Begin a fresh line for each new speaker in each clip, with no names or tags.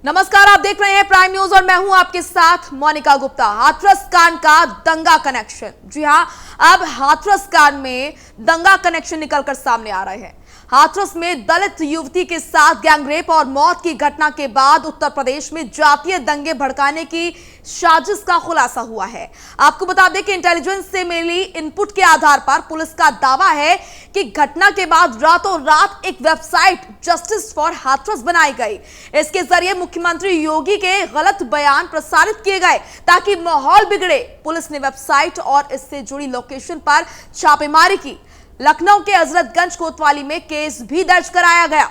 नमस्कार, आप देख रहे हैं प्राइम न्यूज और मैं हूं आपके साथ मोनिका गुप्ता। हाथरस कांड का दंगा कनेक्शन, जी हां, अब हाथरस कांड में दंगा कनेक्शन निकलकर सामने आ रहे हैं। हाथरस में दलित युवती के साथ गैंगरेप और मौत की घटना के बाद उत्तर प्रदेश में जातीय दंगे भड़काने की साजिश का खुलासा हुआ है। आपको बता दें कि इंटेलिजेंस से मिली इनपुट के आधार पर पुलिस का दावा है कि घटना के बाद रातों रात एक वेबसाइट जस्टिस फॉर हाथरस बनाई गई। इसके जरिए मुख्यमंत्री योगी के गलत बयान प्रसारित किए गए ताकि माहौल बिगड़े। पुलिस ने वेबसाइट और इससे जुड़ी लोकेशन पर छापेमारी की। लखनऊ के हजरतगंज कोतवाली में केस भी दर्ज कराया गया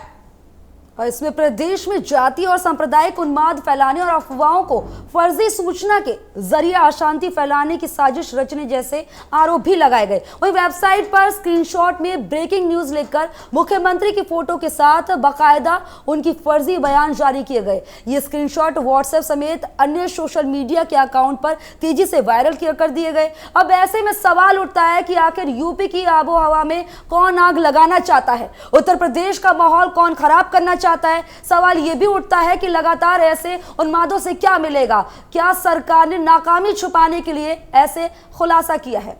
और इसमें प्रदेश में जाति और सांप्रदायिक उन्माद फैलाने और अफवाहों को फर्जी सूचना के जरिए अशांति फैलाने की साजिश रचने जैसे आरोप भी लगाए गए। वहीं वेबसाइट पर स्क्रीनशॉट में ब्रेकिंग न्यूज लिखकर मुख्यमंत्री की फोटो के साथ बाकायदा उनकी फर्जी बयान जारी किए गए। ये स्क्रीनशॉट व्हाट्सएप समेत अन्य सोशल मीडिया के अकाउंट पर तेजी से वायरल कर दिए गए। अब ऐसे में सवाल उठता है कि आखिर यूपी की आबो हवा में कौन आग लगाना चाहता है, उत्तर प्रदेश का माहौल कौन खराब करना चाहता है। सवाल यह भी उठता है कि लगातार ऐसे उन्मादों से क्या मिलेगा। क्या सरकार ने नाकामी छुपाने के लिए ऐसे खुलासा किया है?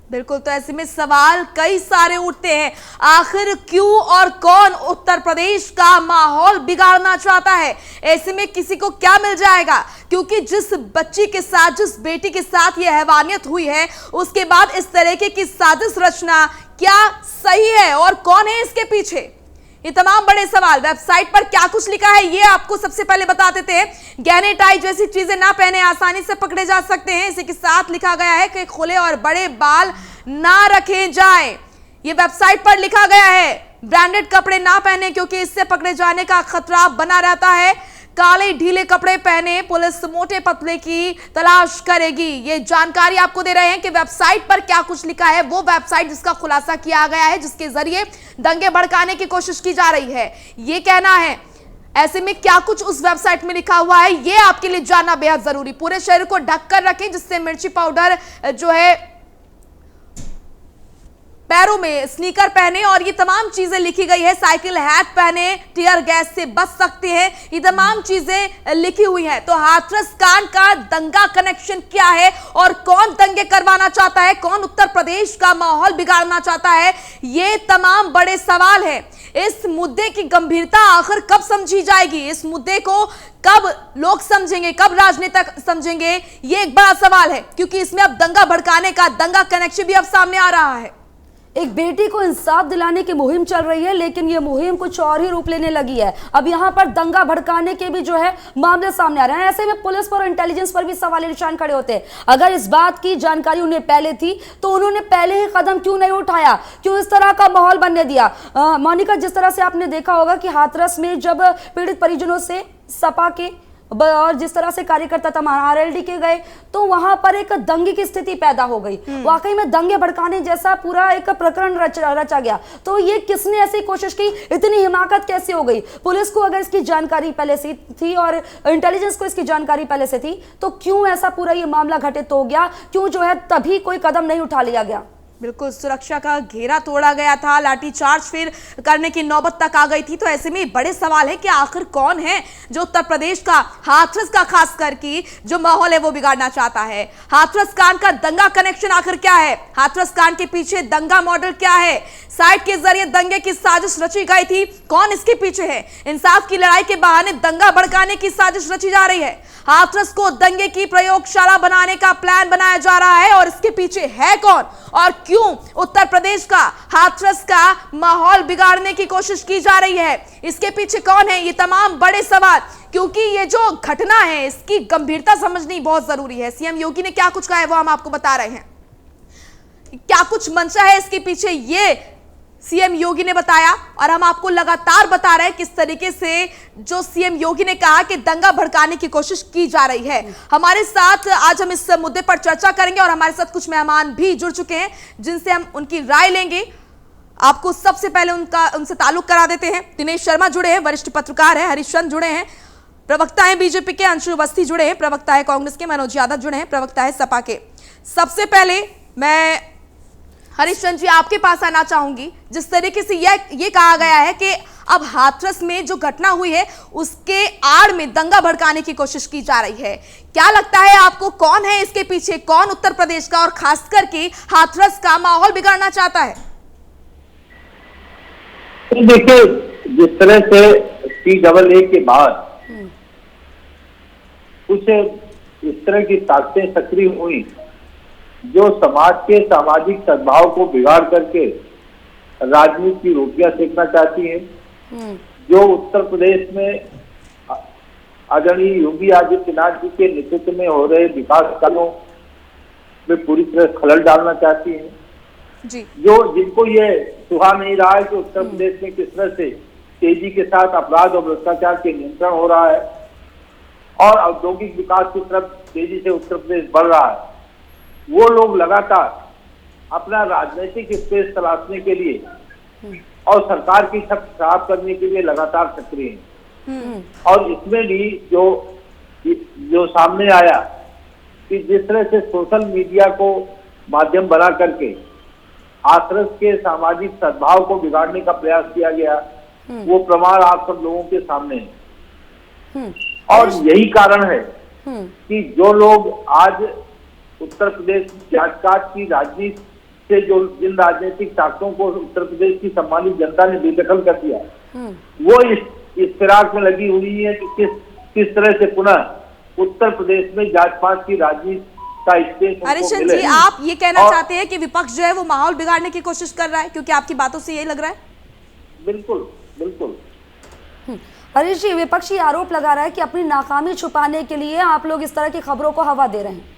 बिल्कुल, तो ऐसे में सवाल कई सारे उठते हैं। आखिर क्यों और कौन उत्तर प्रदेश का माहौल बिगाड़ना चाहता है? ऐसे में किसी को क्या मिल जाएगा? क्योंकि जिस बच्ची के साथ, जिस बेटी के साथ यह हैवानियत हुई है, उसके बाद इस तरीके की साजिश रचना क्या सही है और कौन है इसके पीछे? ये तमाम बड़े सवाल। वेबसाइट पर क्या कुछ लिखा है ये आपको सबसे पहले बता देते हैं। गहने, टाई जैसी चीजें ना पहने, आसानी से पकड़े जा सकते हैं। इसी के साथ लिखा गया है कि खुले और बड़े बाल ना रखे जाएं। ये वेबसाइट पर लिखा गया है। ब्रांडेड कपड़े ना पहने क्योंकि इससे पकड़े जाने का खतरा बना रहता है। काले ढीले कपड़े पहने, पुलिस मोटे पतले की तलाश करेगी। ये जानकारी आपको दे रहे हैं कि वेबसाइट पर क्या कुछ लिखा है। वो वेबसाइट जिसका खुलासा किया गया है, जिसके जरिए दंगे भड़काने की कोशिश की जा रही है, ये कहना है। ऐसे में क्या कुछ उस वेबसाइट में लिखा हुआ है ये आपके लिए जानना बेहद जरूरी। पूरे शरीर को ढक कर रखें जिससे मिर्ची पाउडर जो है, पैरों में स्नीकर पहने और ये तमाम चीजें लिखी गई है। साइकिल हैट पहने, टीयर गैस से बच सकते हैं, ये तमाम चीजें लिखी हुई हैं। तो हाथरस कांड का दंगा कनेक्शन क्या है और कौन दंगे करवाना चाहता है, कौन उत्तर प्रदेश का माहौल बिगाड़ना चाहता है, ये तमाम बड़े सवाल हैं। इस मुद्दे की गंभीरता आखिर कब समझी जाएगी? इस मुद्दे को कब लोग समझेंगे, कब राजनेता समझेंगे, ये एक बड़ा सवाल है। क्योंकि इसमें अब दंगा भड़काने का दंगा कनेक्शन भी अब सामने आ रहा है।
एक बेटी को इंसाफ दिलाने की मुहिम चल रही है, लेकिन ये मुहिम कुछ और ही रूप लेने लगी है। अब यहाँ पर दंगा भड़काने के भी जो है मामले सामने आ रहे हैं। ऐसे में पुलिस पर और इंटेलिजेंस पर भी सवाल निशान खड़े होते हैं। अगर इस बात की जानकारी उन्हें पहले थी तो उन्होंने पहले ही कदम क्यों नहीं उठाया, क्यों इस तरह का माहौल बनने दिया? मोनिका, जिस तरह से आपने देखा होगा कि हाथरस में जब पीड़ित परिजनों से सपा के और जिस तरह से कार्यकर्ता तमाम आरएलडी के गए तो वहां पर एक दंगे की स्थिति पैदा हो गई। वाकई में दंगे भड़काने जैसा पूरा एक प्रकरण रचा गया। तो ये किसने ऐसी कोशिश की, इतनी हिमाकत कैसे हो गई? पुलिस को अगर इसकी जानकारी पहले से थी और इंटेलिजेंस को इसकी जानकारी पहले से थी तो क्यों ऐसा पूरा ये मामला घटित हो गया? क्यों जो है तभी कोई कदम नहीं उठा लिया गया?
बिल्कुल, सुरक्षा का घेरा तोड़ा गया था, लाठीचार्ज फिर करने की नौबत तक आ गई थी। तो ऐसे में बड़े सवाल है कि आखिर कौन है जो उत्तर प्रदेश का, हाथरस का खास करके जो माहौल है वो बिगाड़ना चाहता है। हाथरस कांड का दंगा कनेक्शन आखिर क्या है? हाथरस कांड के पीछे दंगा मॉडल क्या है? साइट के जरिए दंगे की साजिश रची गई थी, कौन इसके पीछे है? इंसाफ की लड़ाई के बहाने दंगा भड़काने की साजिश रची जा रही है। हाथरस को दंगे की प्रयोगशाला बनाने का प्लान बनाया जा रहा है और इसके पीछे है कौन और क्यों उत्तर प्रदेश का, हाथरस का माहौल बिगाड़ने की कोशिश की जा रही है? इसके पीछे कौन है? ये तमाम बड़े सवाल, क्योंकि ये जो घटना है इसकी गंभीरता समझनी बहुत जरूरी है। सीएम योगी ने क्या कुछ कहा है वो हम आपको बता रहे हैं। क्या कुछ मंशा है इसके पीछे ये सीएम योगी ने बताया और हम आपको लगातार बता रहे हैं किस तरीके से जो सीएम योगी ने कहा कि दंगा भड़काने की कोशिश की जा रही है। हमारे साथ आज हम इस मुद्दे पर चर्चा करेंगे और हमारे साथ कुछ मेहमान भी जुड़ चुके हैं जिनसे हम उनकी राय लेंगे। आपको सबसे पहले उनसे ताल्लुक करा देते हैं। दिनेश शर्मा जुड़े हैं, वरिष्ठ पत्रकार हैं। हरीशचंद्र जुड़े हैं, प्रवक्ता है बीजेपी के। अंशु अवस्थी जुड़े हैं, प्रवक्ता है कांग्रेस के। मनोज यादव जुड़े हैं, प्रवक्ता है सपा के। सबसे पहले मैं हरीशचंद्र जी आपके पास आना चाहूंगी। जिस तरीके से ये कहा गया है कि अब हाथरस में जो घटना हुई है उसके आड़ में दंगा भड़काने की कोशिश की जा रही है। क्या लगता है आपको, कौन है इसके पीछे, कौन उत्तर प्रदेश का और खासकर के हाथरस का माहौल बिगाड़ना चाहता है?
देखिए, जिस तरह से CAA के बाद कुछ इस तरह की ताकतें सक्रिय हुई जो समाज के सामाजिक सद्भाव को बिगाड़ करके राजनीति की रोटियां सेकना चाहती हैं, जो उत्तर प्रदेश में आदरणीय योगी आदित्यनाथ जी के नेतृत्व में हो रहे विकास कार्यों में पूरी तरह खलल डालना चाहती हैं,
जी।
जिनको ये सुहा नहीं रहा है कि उत्तर प्रदेश में किस तरह से तेजी के साथ अपराध और भ्रष्टाचार के नियंत्रण हो रहा है और औद्योगिक विकास की तरफ तेजी से उत्तर प्रदेश बढ़ रहा है, वो लोग लगातार अपना राजनीतिक स्पेस तलाशने के लिए और सरकार की छत खराब करने के लिए लगातार सक्रिय हैं। और इसमें भी जो सामने आया कि जिस तरह से सोशल मीडिया को माध्यम बना करके हाथरस के सामाजिक सद्भाव को बिगाड़ने का प्रयास किया गया, वो प्रमाण आप सब लोगों के सामने है। और यही कारण है कि जो लोग आज उत्तर प्रदेश जात-पात की राजनीति से जिन राजनीतिक ताकतों को उत्तर प्रदेश की सम्मानित जनता ने बेदखल कर दिया, वो इस फिराक में लगी हुई है कि किस तरह से पुनः उत्तर प्रदेश में जात-पात की राजनीति का स्पेस
हरिश्चंद्र जी, आप ये कहना चाहते हैं कि विपक्ष जो है वो माहौल बिगाड़ने की कोशिश कर रहा है, क्योंकि आपकी बातों से यही लग रहा है?
बिल्कुल बिल्कुल।
हरीश जी, विपक्षी आरोप लगा रहा है कि अपनी नाकामी छुपाने के लिए आप लोग इस तरह की खबरों को हवा दे रहे हैं।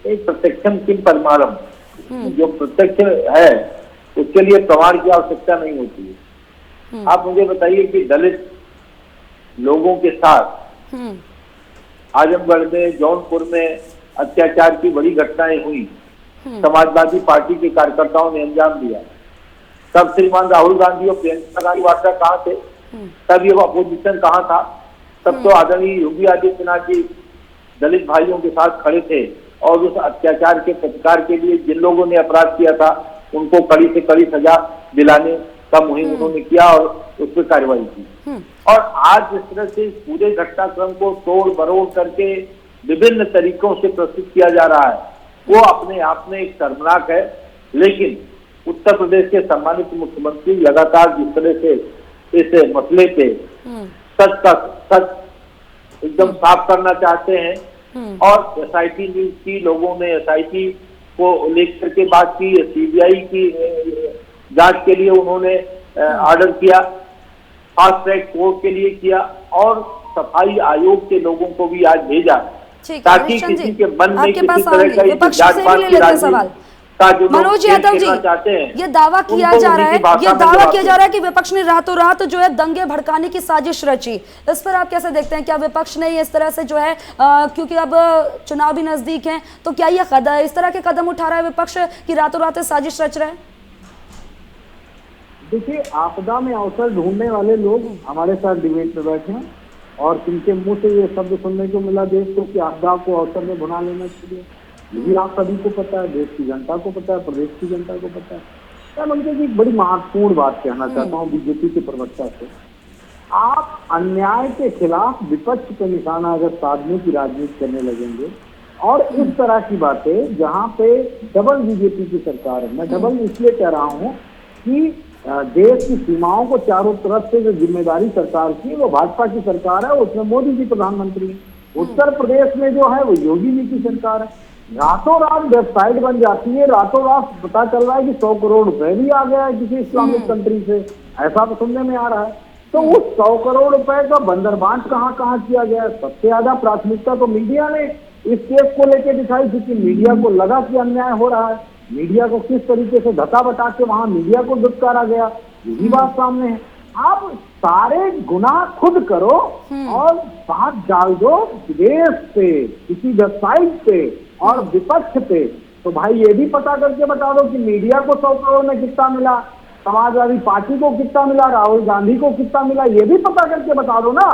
एक प्रत्यक्षम किम परमारम, जो प्रत्यक्ष है उसके लिए प्रमाण की आवश्यकता नहीं होती है। आप मुझे बताइए कि दलित लोगों के साथ आजमगढ़ में, जौनपुर में अत्याचार की बड़ी घटनाएं हुई, समाजवादी पार्टी के कार्यकर्ताओं ने अंजाम दिया। तब श्रीमान राहुल गांधी और प्रियंका गांधी वाड्रा कहाँ थे? तब ये अपोजिशन कहाँ था? तब तो आदरणीय योगी आदित्यनाथ जी दलित भाइयों के साथ खड़े थे और उस अत्याचार के प्रतिकार के लिए जिन लोगों ने अपराध किया था उनको कड़ी से कड़ी सजा दिलाने का मुहिम उन्होंने किया और उस पर कार्रवाई की। और आज जिस तरह से पूरे घटनाक्रम को तोड़ मरोड़ करके विभिन्न तरीकों से प्रस्तुत किया जा रहा है, वो अपने आप में एक शर्मनाक है। लेकिन उत्तर प्रदेश के सम्मानित मुख्यमंत्री लगातार जिस तरह से इस मसले पे सच का सच एकदम साफ करना चाहते हैं, और SIT न्यूज की लोगों ने SIT को लेकर के बात की, CBI की जांच के लिए उन्होंने ऑर्डर किया, फास्ट ट्रैक कोर्ट के लिए किया और सफाई आयोग के लोगों को भी आज भेजा, ताकि किसी के मन में किसी तरह का जात-पात की राजनीति
मनोज यादव जी, ये दावा किया जा रहा है कि विपक्ष ने रातों रात जो है दंगे भड़काने की साजिश रची। इस पर आप कैसे देखते हैं? क्या विपक्ष ने इस तरह से जो है क्योंकि अब चुनाव भी नजदीक हैं, तो क्या ये इस तरह के कदम उठा रहा है विपक्ष कि रातों रात साजिश रच रहा है?
देखिए, आपदा में अवसर ढूंढने वाले लोग हमारे साथ डिबेट पे बैठे हैं और जिनके मुंह से ये शब्द सुनने को मिला देश को कि आपदा को अवसर में भुना लेना चाहिए, ये आप सभी को पता है, देश की जनता को पता है, प्रदेश की जनता को पता है। मैं उनके एक बड़ी महत्वपूर्ण बात कहना चाहता हूँ बीजेपी के प्रवक्ता से। आप अन्याय के खिलाफ विपक्ष पे निशाना अगर साधने की राजनीति करने लगेंगे और इस तरह की बातें जहाँ पे डबल बीजेपी की सरकार है, मैं डबल इसलिए कह रहा हूँ कि देश की सीमाओं को चारों तरफ से जो जिम्मेदारी सरकार की वो भाजपा की सरकार है, उसमें मोदी जी प्रधानमंत्री है। उत्तर प्रदेश में जो है वो योगी जी की सरकार है। रातों रात वेबसाइट बन जाती है, रातों रात पता चल रहा है कि 100 करोड़ रुपए भी आ गया है किसी इस्लामिक कंट्री से, ऐसा तो सुनने में आ रहा है। तो उस 100 करोड़ रुपए का बंदरबांट कहाँ कहाँ किया गया है? सबसे ज्यादा प्राथमिकता तो मीडिया ने इस केस को लेकर दिखाई, क्योंकि मीडिया को लगा कि अन्याय हो रहा है। मीडिया को किस तरीके से धक्का बटा के वहां मीडिया को दुत्कारा गया, यही बात सामने है। आप सारे गुनाह खुद करो और बात डाल दो विदेश पे, किसी वेबसाइट पे और विपक्ष पे, तो भाई ये भी पता करके बता दो कि मीडिया को 100 करोड़ में कितना मिला, समाजवादी पार्टी को कितना मिला, राहुल गांधी को कितना मिला, ये भी पता करके बता दो ना।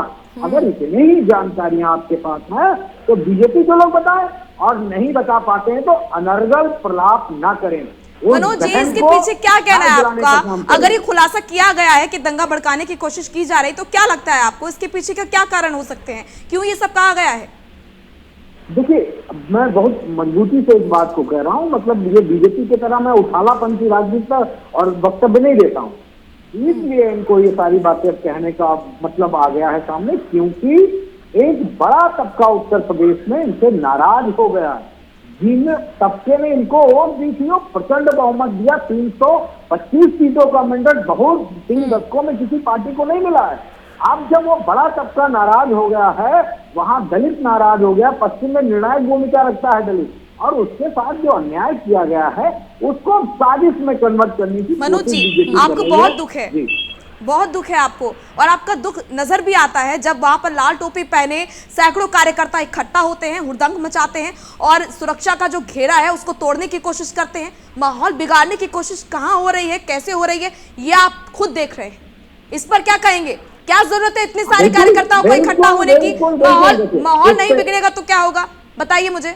अगर इतनी ही जानकारियां आपके पास है तो बीजेपी के लोग बताएं, और नहीं बता पाते हैं तो अनर्गल प्रलाप ना करें।
मनोज जी, इसके पीछे क्या कहना है आपका? अगर ये खुलासा किया गया है कि दंगा भड़काने की कोशिश की जा रही, तो क्या लगता है आपको इसके पीछे का क्या कारण हो सकते हैं? क्यों ये सब कहा गया है?
देखिए, मैं बहुत मजबूती से इस बात को कह रहा हूँ, मतलब ये बीजेपी की तरह मैं उछालापंथी राजनीति और वक्तव्य नहीं देता हूँ, इसलिए इनको ये सारी बातें कहने का मतलब आ गया है सामने, क्योंकि एक बड़ा तबका उत्तर प्रदेश में इनसे नाराज हो गया है। जिन तबके ने इनको वोट दी थी, वो प्रचंड बहुमत दिया, 325 सीटों का मैंडेट बहुत 3 दशकों में किसी पार्टी को नहीं मिला है। अब जब वो बड़ा तबका नाराज हो गया है, वहां दलित नाराज हो गया, पश्चिम में निर्णायक भूमिका रखता है दलित, और उसके साथ जो अन्याय किया गया है उसको साजिश में कन्वर्ट करने की
मनोज जी, आपको बहुत दुख है, बहुत दुख है आपको, और आपका दुख नजर भी आता है जब वहां पर लाल टोपी पहने सैकड़ों कार्यकर्ता इकट्ठा होते हैं, हुड़दंग मचाते हैं और सुरक्षा का जो घेरा है उसको तोड़ने की कोशिश करते हैं। माहौल बिगाड़ने की कोशिश कहां हो रही है, कैसे हो रही है, ये आप खुद देख रहे हैं। इस पर क्या कहेंगे? क्या जरूरत है इतने सारे कार्यकर्ताओं को इकट्ठा होने की? माहौल नहीं बिगड़ेगा तो क्या होगा, बताइए मुझे।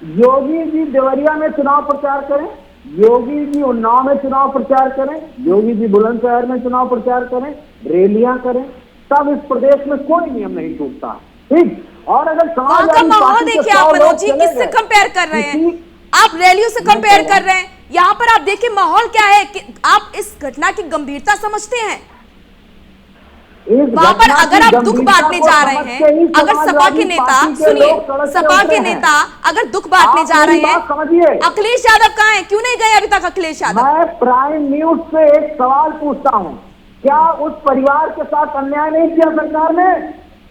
योगी जी देवरिया में चुनाव प्रचार करें, योगी जी उन्नाव में चुनाव प्रचार करें, योगी जी बुलंदशहर में चुनाव प्रचार करें, रैलियां करें, तब इस प्रदेश में कोई नियम नहीं टूटता। ठीक, और अगर
वहां का माहौल देखिए आप मनोज जी, किससे कंपेयर कर रहे हैं? आप रैलियों से कंपेयर कर रहे हैं, यहाँ पर आप देखिए माहौल क्या है कि आप इस घटना की गंभीरता समझते हैं? वहां पर अगर आप दुख बांटने जा रहे हैं, अगर सपा के नेता, सुनिए, सपा के नेता अगर दुख बांटने जा रहे हैं, अखिलेश यादव कहाँ हैं? क्यों नहीं गए अभी तक अखिलेश यादव?
मैं प्राइम न्यूज से एक सवाल पूछता हूँ, क्या उस परिवार के साथ अन्याय नहीं किया सरकार ने?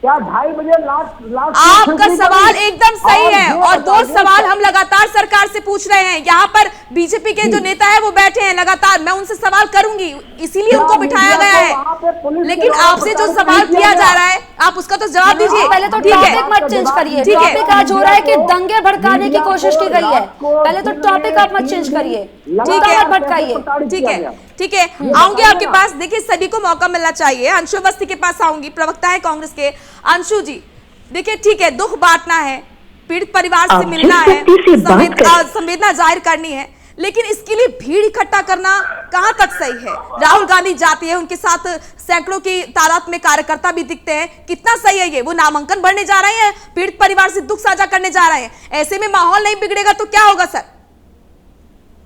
क्या 2:30 बजे लास्ट
आपका सवाल एकदम सही है, और 2 सवाल हम लगातार सरकार से पूछ रहे हैं। यहाँ पर बीजेपी के जो नेता है वो बैठे हैं लगातार, मैं उनसे सवाल करूंगी, इसीलिए उनको बिठाया गया है। लेकिन आपसे जो सवाल किया जा रहा है आप उसका तो जवाब दीजिए।
पहले तो टॉपिक मत चेंज करिए, टॉपिक आज हो रहा है कि दंगे भड़काने की कोशिश की गई है, पहले तो टॉपिक आप मत चेंज करिए, ठीक है, भड़काइए,
ठीक है, ठीक है, आऊंगी आपके पास। देखिए सभी को मौका मिलना चाहिए। अंशु अवस्थी के पास आऊंगी, प्रवक्ता है कांग्रेस के। अंशु जी, देखिए ठीक है, दुख बांटना है, पीड़ित परिवार से मिलना है, संवेदना जाहिर करनी है, लेकिन इसके लिए भीड़ इकट्ठा करना कहां तक सही है? राहुल गांधी जाती है, उनके साथ सैकड़ों की तादाद में कार्यकर्ता भी दिखते हैं, कितना सही है ये? वो नामांकन भरने जा रहे हैं, पीड़ित परिवार से दुख साझा करने जा रहे हैं, ऐसे में माहौल नहीं बिगड़ेगा तो क्या होगा सर?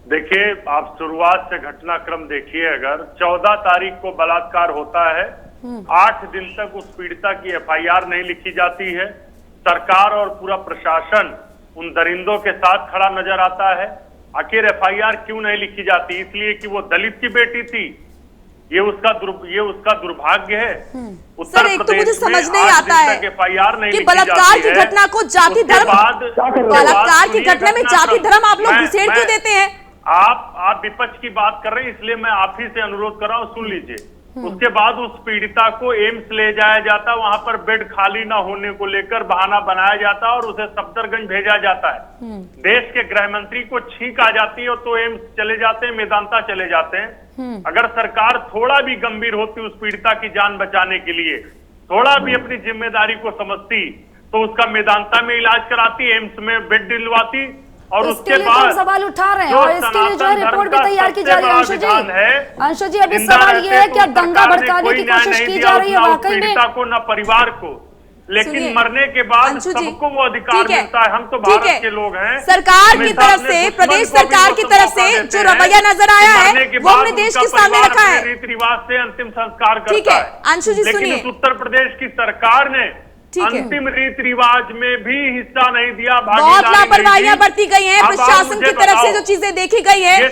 देखिए, आप शुरुआत से घटनाक्रम देखिए। अगर 14 तारीख को बलात्कार होता है, 8 दिन तक उस पीड़िता की FIR नहीं लिखी जाती है, सरकार और पूरा प्रशासन उन दरिंदों के साथ खड़ा नजर आता है। आखिर FIR क्यों नहीं लिखी जाती? इसलिए कि वो दलित की बेटी थी। ये उसका दुर्भाग्य है।
सर, एक तो मुझे समझ नहीं आता है कि बलात्कार की घटना को जाति धर्म, बलात्कार की घटना में जाति धर्म आप लोग घुसेड़ क्यों देते हैं?
आप विपक्ष की बात कर रहे हैं, इसलिए मैं आप ही से अनुरोध कर रहा हूं, सुन लीजिए। उसके बाद उस पीड़िता को एम्स ले जाया जाता, वहां पर बेड खाली ना होने को लेकर बहाना बनाया जाता और उसे सफदरगंज भेजा जाता है। देश के गृह मंत्री को छींक आ जाती है तो एम्स चले जाते हैं, मेदांता चले जाते हैं। अगर सरकार थोड़ा भी गंभीर होती उस पीड़िता की जान बचाने के लिए, थोड़ा भी अपनी जिम्मेदारी को समझती, तो उसका मेदांता में इलाज कराती, एम्स में बेड दिलवाती, और उसके बाद
सवाल उठा रहे हैं और इसके लिए जो है रिपोर्ट भी तैयार की जा रही है। अंशु जी, अभी सवाल ये है, क्या दंगा भड़काने की कोशिश की जा रही है वाकई में?
पीड़िता को न परिवार को, लेकिन मरने के बाद सबको वो अधिकार मिलता है। हम तो भारत के लोग हैं।
सरकार की तरफ से, प्रदेश सरकार की तरफ से जो रवैया नजर आया है वो अपने देश के सामने रखा है,
रीति रिवाज से अंतिम संस्कार करता है।
अंशु जी सुनिए,
लेकिन उत्तर प्रदेश की सरकार ने अंतिम रीति रिवाज में भी हिस्सा नहीं दिया,
बहुत लापरवाहियां बरती गई हैं प्रशासन की तरफ से, जो चीजें देखी गई है,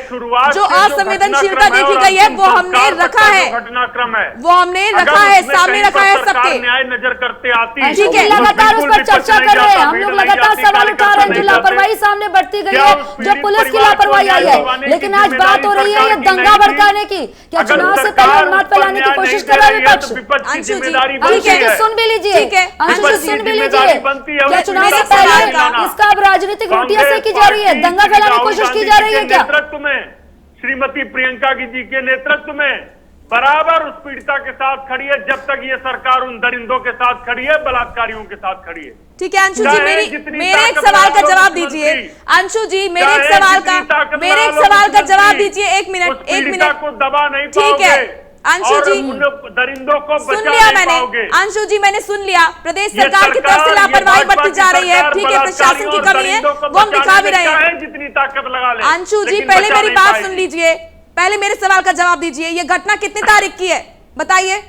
जो असंवेदनशीलता देखी गई है, वो हमने रखा है,
घटनाक्रम है,
वो हमने रखा है, सामने रखा है सबके।
न्याय नजर करते आती है,
ठीक है, लगातार उस पर चर्चा कर रहे हैं हम लोग, लगातार सवाल उठा रहे हैं कि लापरवाही सामने बढ़ती गई है, जो पुलिस की लापरवाही आई है। लेकिन आज बात हो रही है ये दंगा भड़काने की, क्या चुनाव से पहले उन्माद फैलाने की कोशिश कर रहा है विपक्ष? ठीक है, सुन भी लीजिए, सुन भी लीजिए, क्या चुनाव से पहले इसका अब राजनीतिक रोटियां सेकी जा रही है, दंगा फैलाने की कोशिश की जा रही है क्या?
नेतृत्व में, श्रीमती प्रियंका जी के नेतृत्व में बराबर उस पीड़िता के साथ खड़ी है, जब तक ये सरकार उन दरिंदों के साथ खड़ी है, बलात्कारियों के साथ खड़ी है।
ठीक है अंशु जी,
चाहे जितनी
मेरे एक
ताकत
सवाल का
लगा लो
जवाब
मुख्यमंत्री,
दीजिए। अंशु जी मेरे
चाहे
एक सवाल
जितनी ताकत
का मेरे
लगा
एक
लो
सवाल का जवाब
मुख्यमंत्री,
दीजिए। एक
उस
मिनट
पीड़िता को दबा नहीं
ठीक है
पाओगे
अंशु
और
जी,
उन दरिंदों को
सुन
बचा
लिया
नहीं
मैंने।
पाओगे।
अंशु जी मैंने सुन लिया, प्रदेश
ये
सरकार की तरफ से
सरकार,
लापरवाही
ये
बरती जा रही है।
भाजपा की
ठीक है, प्रशासन की
सरकार
कमी है,
दरिंदों को
वो हम दिखा भी
बचाने
रहे
में
हैं।
चाहे जितनी ताकत लगा ले,
अंशु जी
लेकिन
पहले
बचा
मेरी
नहीं
बात
पाएगी।
सुन लीजिए, पहले मेरे सवाल का जवाब दीजिए। ये घटना कितनी तारीख की है बताइए?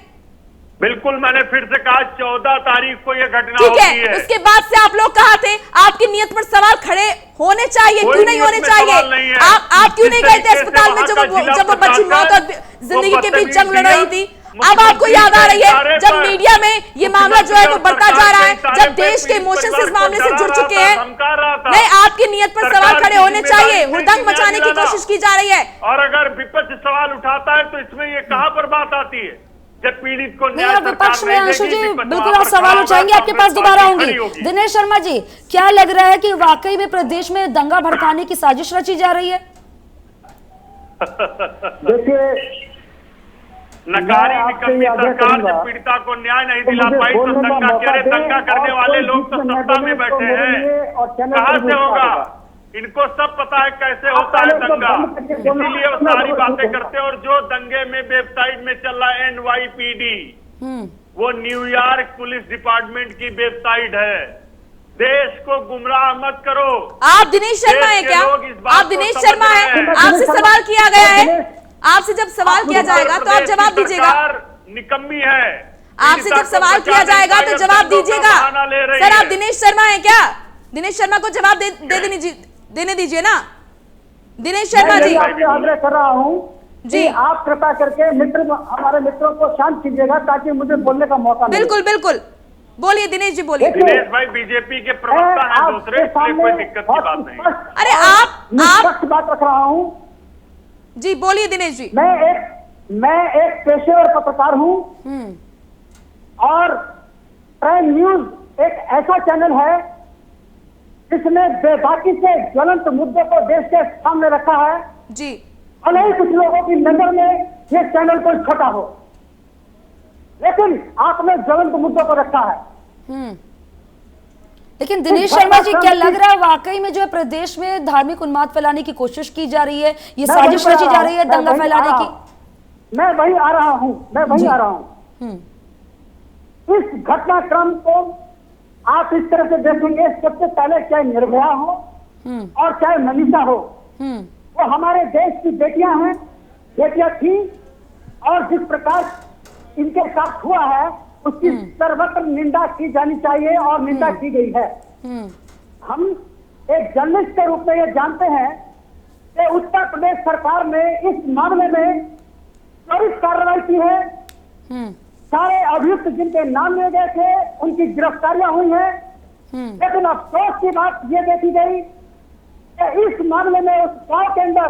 बिल्कुल, मैंने फिर से कहा 14 तारीख को यह घटना
ठीक
होती है।
उसके बाद से आप लोग कहा थे आपकी नियत पर सवाल खड़े होने चाहिए,
कोई
क्यों नहीं
नियत
होने
में
चाहिए?
सवाल नहीं है।
आप क्यों नहीं
जिस
गए थे
तरीके से
अस्पताल में
वहाँ
जब
का
वो
जिला
बच्ची मौत और
प्रशासन,
जिंदगी
वो
के बीच जंग लड़ रही थी?
मुख्यमंत्री
अब आपको याद आ रही है
इशारे
जब
पर-
मीडिया में ये मामला जो है वो बढ़ता जा रहा है,
इशारे
जब
पे
देश के
पीड़ित
इमोशंस
परिवार
इस मामले
को
से
डरा
जुड़
रहा
चुके
था,
हैं।
धमका रहा था।
नहीं, आपकी नियत पर
सरकार
सवाल खड़े
की
होने चाहिए,
जिम्मेदारी
हुड़दंग
थी
मचाने की
न्याय
कोशिश की जा रही है।
और अगर विपक्ष सवाल उठाता है तो इसमें ये कहां पर बात आती है? जब पीड़ित को
नहीं,
न्याय
अब
सरकार
विपक्ष में
नहीं
अंशु
देगी,
जी
विपक्ष
बिल्कुल
वहां
आप
पर
सवाल
खड़ा
उठाएंगे,
होगा,
आपके पास
कांग्रेस
दोबारा
पार्टी खड़ी
होंगी।
होगी।
दिनेश शर्मा जी, क्या लग रहा है कि वाकई में प्रदेश में दंगा भड़काने की साजिश रची जा रही है?
देखिए,
नकारी
मैं आपसे
निकम्मी
ये आग्रह
सरकार
करूंगा
जब पीड़िता को न्याय नहीं
तो
दिला
मुझे
पाई तो
बोलने का
दंगा
मौका
करे,
दें
दंगा करने
और
वाले
कोई
लोग तो
बीच में न
सत्ता में
बोले तो
बैठे
मेरे लिए
हैं,
और चैनल
कहां
पर
से
भी
होगा?
होगा।
इनको सब पता है कैसे
आप
होता है
पहले तो
दंगा,
बंद करके बोलना,
इसीलिए वो
अपना
सारी
बोलो,
बातें
ठीक है।
करते हैं। और जो दंगे में वेबसाइट में चल रहा है NYPD, वो न्यूयॉर्क पुलिस डिपार्टमेंट की वेबसाइट है। देश को गुमराह मत करो।
आप दिनेश शर्मा है
देश के
क्या?
लोग इस बात
आप
को
दिनेश
समझ
शर्मा
रहे
है?
हैं।
आपसे सवाल किया गया है, आपसे जब सवाल किया
उत्तर
जाएगा तो आप
प्रदेश
जवाब
की
दीजिएगा।
सरकार निकम्मी है।
आपसे
पीड़िता
जब
को
सवाल किया
बचाने
जाएगा
का
तो
ये
जवाब
दंगों का
दीजिएगा।
बहाना ले रही
सर आप
है।
दिनेश शर्मा है क्या? दिनेश शर्मा को जवाब देने दीजिए ना। दिनेश शर्मा
मैं
जी,
यही आपसे आग्रह कर रहा हूँ
जी।
कि आप कृपा करके हमारे मित्रों को शांत कीजिएगा ताकि मुझे बोलने का मौका मिले।
बिल्कुल बिल्कुल, बोलिए दिनेश जी, बोलिए।
दिनेश भाई बीजेपी के प्रवक्ता हैं दूसरे, इसलिए कोई दिक्कत की बात नहीं है।
अरे आप
निष्पक्ष बात रख रहा हूँ।
जी बोलिए दिनेश जी।
मैं एक पेशेवर पत्रकार हूँ और प्राइम न्यूज एक ऐसा चैनल है जिसने बेबाकी से ज्वलंत मुद्दे को देश के सामने रखा है।
जी
भले ही कुछ लोगों की नजर में ये चैनल कोई छोटा हो, लेकिन आपने ज्वलंत मुद्दों को रखा है।
लेकिन दिनेश शर्मा जी, क्या लग रहा है वाकई में जो है प्रदेश में धार्मिक उन्माद फैलाने की कोशिश की जा रही है, ये साजिश रची जा रही है दंगा फैलाने की?
मैं वही आ रहा हूँ। इस घटनाक्रम को आप इस तरह से देखेंगे, सबसे पहले चाहे निर्भया हो और चाहे मनीषा हो, वो हमारे देश की बेटियां हैं, बेटियां थी, और जिस प्रकार इनके साथ हुआ है उसकी सर्वत्र निंदा की जानी चाहिए और निंदा की गई है। हम एक जर्नलिस्ट के रूप में ये जानते हैं कि उत्तर प्रदेश सरकार ने इस मामले में त्वरित कार्रवाई की है। सारे अभियुक्त जिनके नाम लिए गए थे उनकी गिरफ्तारियां हुई हैं, लेकिन अफसोस की बात ये देखी गई कि इस मामले में उस गांव के अंदर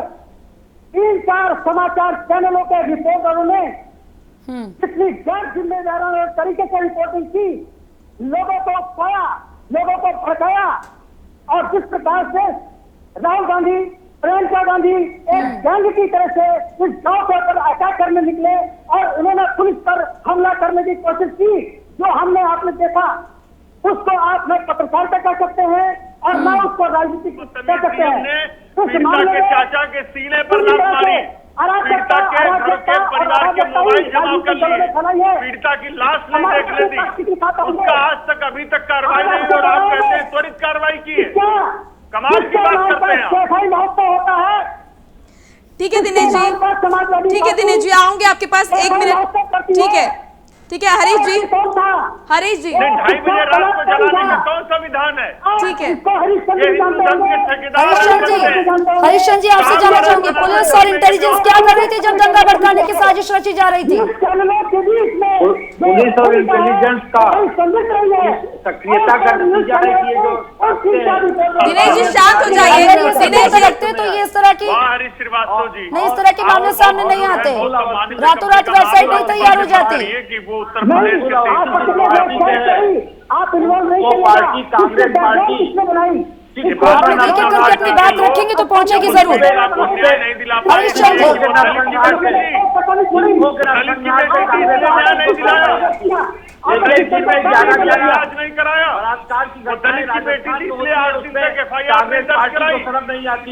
3-4 समाचार चैनलों के रिपोर्टरों ने जितनी गैर जिम्मेदाराना तरीके से रिपोर्टिंग की, लोगों को पाया, लोगों को भड़काया, और जिस प्रकार से राहुल गांधी, प्रियंका गांधी एक गैंग की तरह से इस गांव के ऊपर अटैक करने निकले और उन्होंने पुलिस पर हमला करने की कोशिश की, जो हमने आपने देखा, उसको आप न पत्रकारिता कह सकते हैं और न उसको राजनीति कह सकते हैं।
उस मामले में चाचा के सीने पर लात मारी, पीड़िता के घर के परिवार के मोबाइल जमा कर लिए, पीड़िता की लाश नहीं देखने दी, उसका आज तक अभी तक कार्रवाई नहीं, और आप कहते हैं त्वरित कार्रवाई की है। कमाल की बात करते हैं।
होता है।
ठीक है दिनेश जी, ठीक है दिनेश जी, आऊंगे आपके पास 1 मिनट। ठीक है हरीश जी, हरीश जी,
2:30 बजे रात को जलाने का कौन सा विधान है?
ठीक है
हरीश जी, आपसे जानना चाहूंगी, पुलिस और इंटेलिजेंस क्या कर रही थी जब दंगा भड़काने की साजिश रची जा रही थी?
पुलिस और इंटेलिजेंस का सक्रियता कर दी जा रही है। जो
दिनेश जी शांत हो जाइए। दिनेश जी
लगते तो ये इस तरह की
हरीश श्रीवास्तव जी,
नहीं, इस तरह के मामले सामने नहीं आते, रातों रात वेबसाइट नहीं तैयार हो जाती।
कि वो उत्तर प्रदेश के
आप इन्वॉल्व नहीं,
वो पार्टी कांग्रेस पार्टी सिखों
आप
का
लोग एक एक करके अपनी बात रखेंगे तो पहुंचेगी जरूर।
नहीं दिला
हरीश चंद्र जी,
आज नहीं कराया।
बलात्कार की
वो
घटना
दलित की बेटी थी, इसलिए 8 दिन तक FIR
कांग्रेस
दर्ज
पार्टी
कराई।
को शर्म नहीं आती।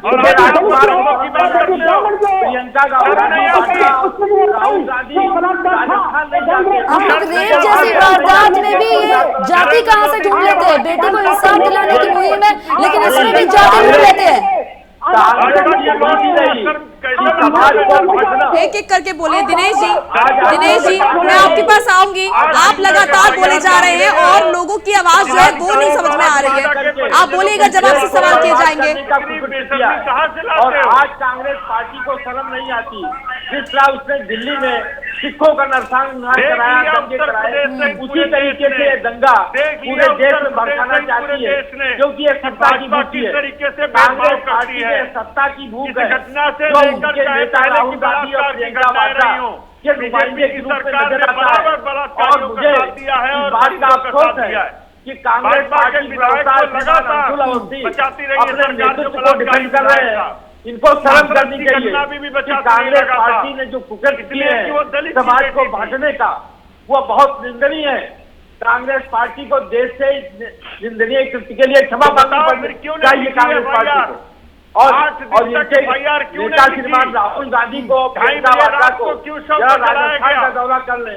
और राजकुमार की बात करते हो।
प्रियंका गांधी, राहुल गांधी, राजस्थान नहीं जाते।
आप लोग रेप जैसी वारदात में भी ये जाति कहाँ से ढूंढ लेते हैं? बेटी को इंसाफ दिलाने की मुहिम है, लेकिन इसमें भी जाति ढूंढ लेते हैं।
एक एक करके बोले। दिनेश जी मैं आपके पास आऊंगी। आप लगातार बोले जा रहे हैं और लोगों की आवाज जो है वो नहीं समझ में आ रही है। आप बोलिएगा जब आपसे सवाल किए जाएंगे।
और आज कांग्रेस पार्टी को शर्म नहीं आती। जिस तरह उसने दिल्ली में सिखों का नरसंहार कराया, दंगे कराए, उसी तरीके से दंगा पूरे देश में भड़काना चाहती है, क्योंकि ये सत्ता की भूख है। कांग्रेस पार्टी है सत्ता की भूख है। जो उनके नेता राहुल गांधी और प्रियंका वाड्रा के नुमाइंदे के रूप में नजर आता है। और मुझे इस बात का अफसोस है कि कांग्रेस पार्टी अपने नेतृत्व को डिफेंड कर रहे हैं। इनको शर्म करनी चाहिए कि कांग्रेस पार्टी ने जो कुकर्म किए हैं समाज को बांटने का, वो बहुत निंदनीय है। कांग्रेस पार्टी को देश से निंदनीय कृत्य के लिए क्षमा मांगनी पड़नी चाहिए कांग्रेस पार्टी को। और इनके नेता श्रीमान राहुल गांधी को, प्रियंका वाड्रा को राजस्थान का दौरा कर ले।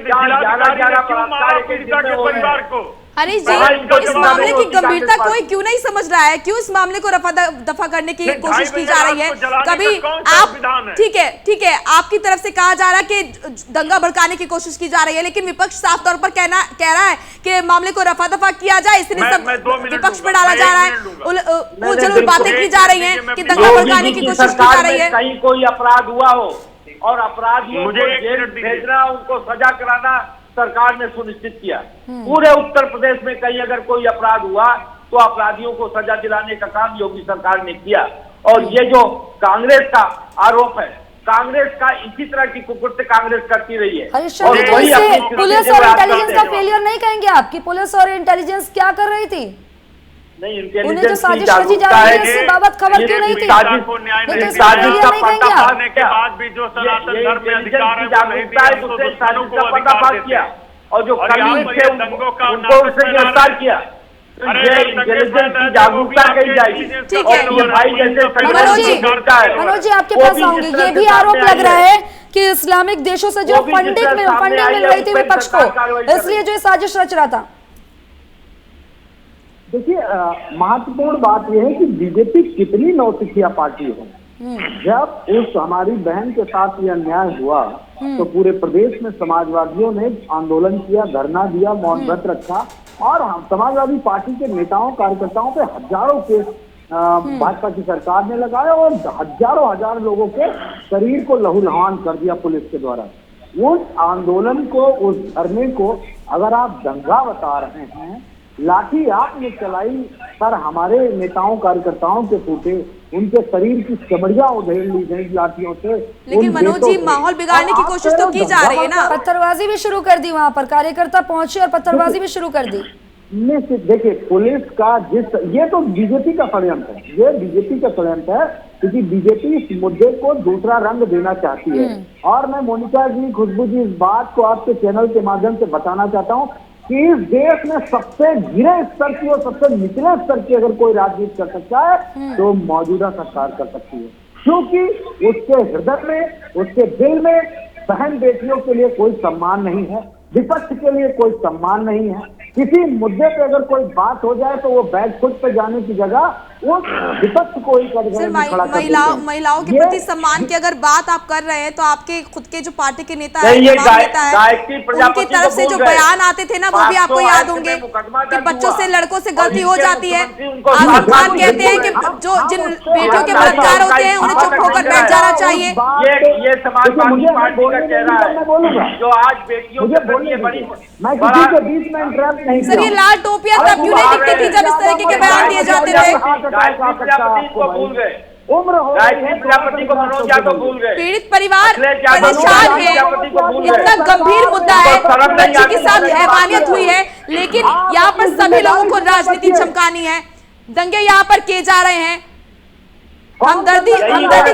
11 बलात्कार के परिवार को।
हरीश जी, इस मामले की गंभीरता कोई क्यों नहीं समझ रहा है? क्यों इस मामले को रफा दफा करने की कोशिश की जा रही है? कभी आप ठीक है आपकी तरफ से कहा जा रहा है कि दंगा भड़काने की कोशिश की जा रही है, लेकिन विपक्ष साफ तौर पर कह रहा है कि मामले को रफा दफा किया जाए, इसलिए सब विपक्ष पर डाला जा रहा है। उलझुल बातें की जा रही है कि दंगा भड़काने की कोशिश की जा रही है।
कहीं कोई अपराध हुआ हो और अपराधियों को जेल भेजना, उनको सजा कराना सरकार ने सुनिश्चित किया। पूरे उत्तर प्रदेश में कहीं अगर कोई अपराध हुआ तो अपराधियों को सजा दिलाने का काम योगी सरकार ने किया। और ये जो कांग्रेस का आरोप है, कांग्रेस का इसी तरह की कुकृत्य कांग्रेस करती रही है।
हरीश चंद्र जी, तो इसे पुलिस और इंटेलिजेंस का फेलियर नहीं कहेंगे आप कि पुलिस और इंटेलिजेंस क्या कर रही थी?
नहीं,
उन्हें जो साजिश रची जा रही है इससे बाबत खबर क्यों नहीं थी?
साजिश का पर्दाफाश
के बाद भी जो सनातन धर्म में अधिकार है
दूसरे साजिश का पर्दाफाश किया और जो कर्मी थे उनको उसने गिरफ्तार किया। ये इंटेलिजेंस की जागरूकता कही जाएगी।
ठीक है
मनोज जी, आपके पास आऊंगे। ये भी आरोप लग रहा है कि इस्लामिक देशों से जो फंडिंग मिल रही थी विपक्ष को, इसलिए जो साजिश रच रहा था।
देखिए, महत्वपूर्ण बात यह है कि बीजेपी कितनी नौसिखिया पार्टी है। जब उस हमारी बहन के साथ ये अन्याय हुआ तो पूरे प्रदेश में समाजवादियों ने आंदोलन किया, धरना दिया, मौन व्रत रखा और हम समाजवादी पार्टी के नेताओं कार्यकर्ताओं पे हजारों केस भाजपा की सरकार ने लगाए और हजार लोगों के शरीर को लहूलुहान कर दिया पुलिस के द्वारा। उस आंदोलन को, उस धरने को अगर आप दंगा बता रहे हैं, लाठी आपने चलाई, सर हमारे नेताओं कार्यकर्ताओं के फूटे, उनके शरीर की चमड़ियां उधेड़ ली गई लाठियों से।
लेकिन मनोज जी, माहौल बिगाड़ने की कोशिश तो की जा रही है ना।
पत्थरबाजी भी शुरू कर दी, वहां पर कार्यकर्ता पहुंचे और पत्थरबाजी भी शुरू कर दी।
निश्चित देखिए, पुलिस का ये तो बीजेपी का षड्यंत्र है, ये बीजेपी का षड्यंत्र है, क्योंकि बीजेपी इस मुद्दे को दूसरा रंग देना चाहती है। और मैं मोनिका जी, खुशबू जी, इस बात को आपके चैनल के माध्यम से बताना चाहता हूँ कि इस देश में सबसे गिरे स्तर की और सबसे निचले स्तर की अगर कोई राजनीति कर सकता है तो मौजूदा सरकार कर सकती है, क्योंकि उसके हृदय में, उसके दिल में बहन बेटियों के लिए कोई सम्मान नहीं है, विपक्ष के लिए कोई सम्मान नहीं है। किसी मुद्दे पे अगर कोई बात हो जाए तो वो बैक फुट पे जाने की जगह वो विपक्ष को ही
महिलाओं के प्रति सम्मान की अगर बात आप कर रहे हैं तो आपके खुद के जो पार्टी के नेता है, उनकी तरफ से जो बयान आते थे ना, वो भी आपको याद होंगे कि बच्चों से, लड़कों से गलती हो जाती है। आजम खान कहते हैं कि जो जिन बेटियों के बलात्कार होते हैं उन्हें चुप होकर बैठ जाना चाहिए।
ये समाजवादी पार्टी का चेहरा है जो आज बेटियों के प्रति बड़ी,
मैं किसी के बीच में इंटरप्ट नहीं
सर, ये लाल टोपियां तब क्यों नहीं दिखती थी जब इस तरह के बयान दिए जाते थे?
प्रजापति को मनोज यादव भूल गए।
पीड़ित परिवार परेशान है, इतना गंभीर मुद्दा है, बच्ची के साथ हैवानियत हुई है, लेकिन यहाँ पर सभी लोगों को राजनीति चमकानी है। दंगे यहाँ पर किए जा रहे हैं, हमदर्दी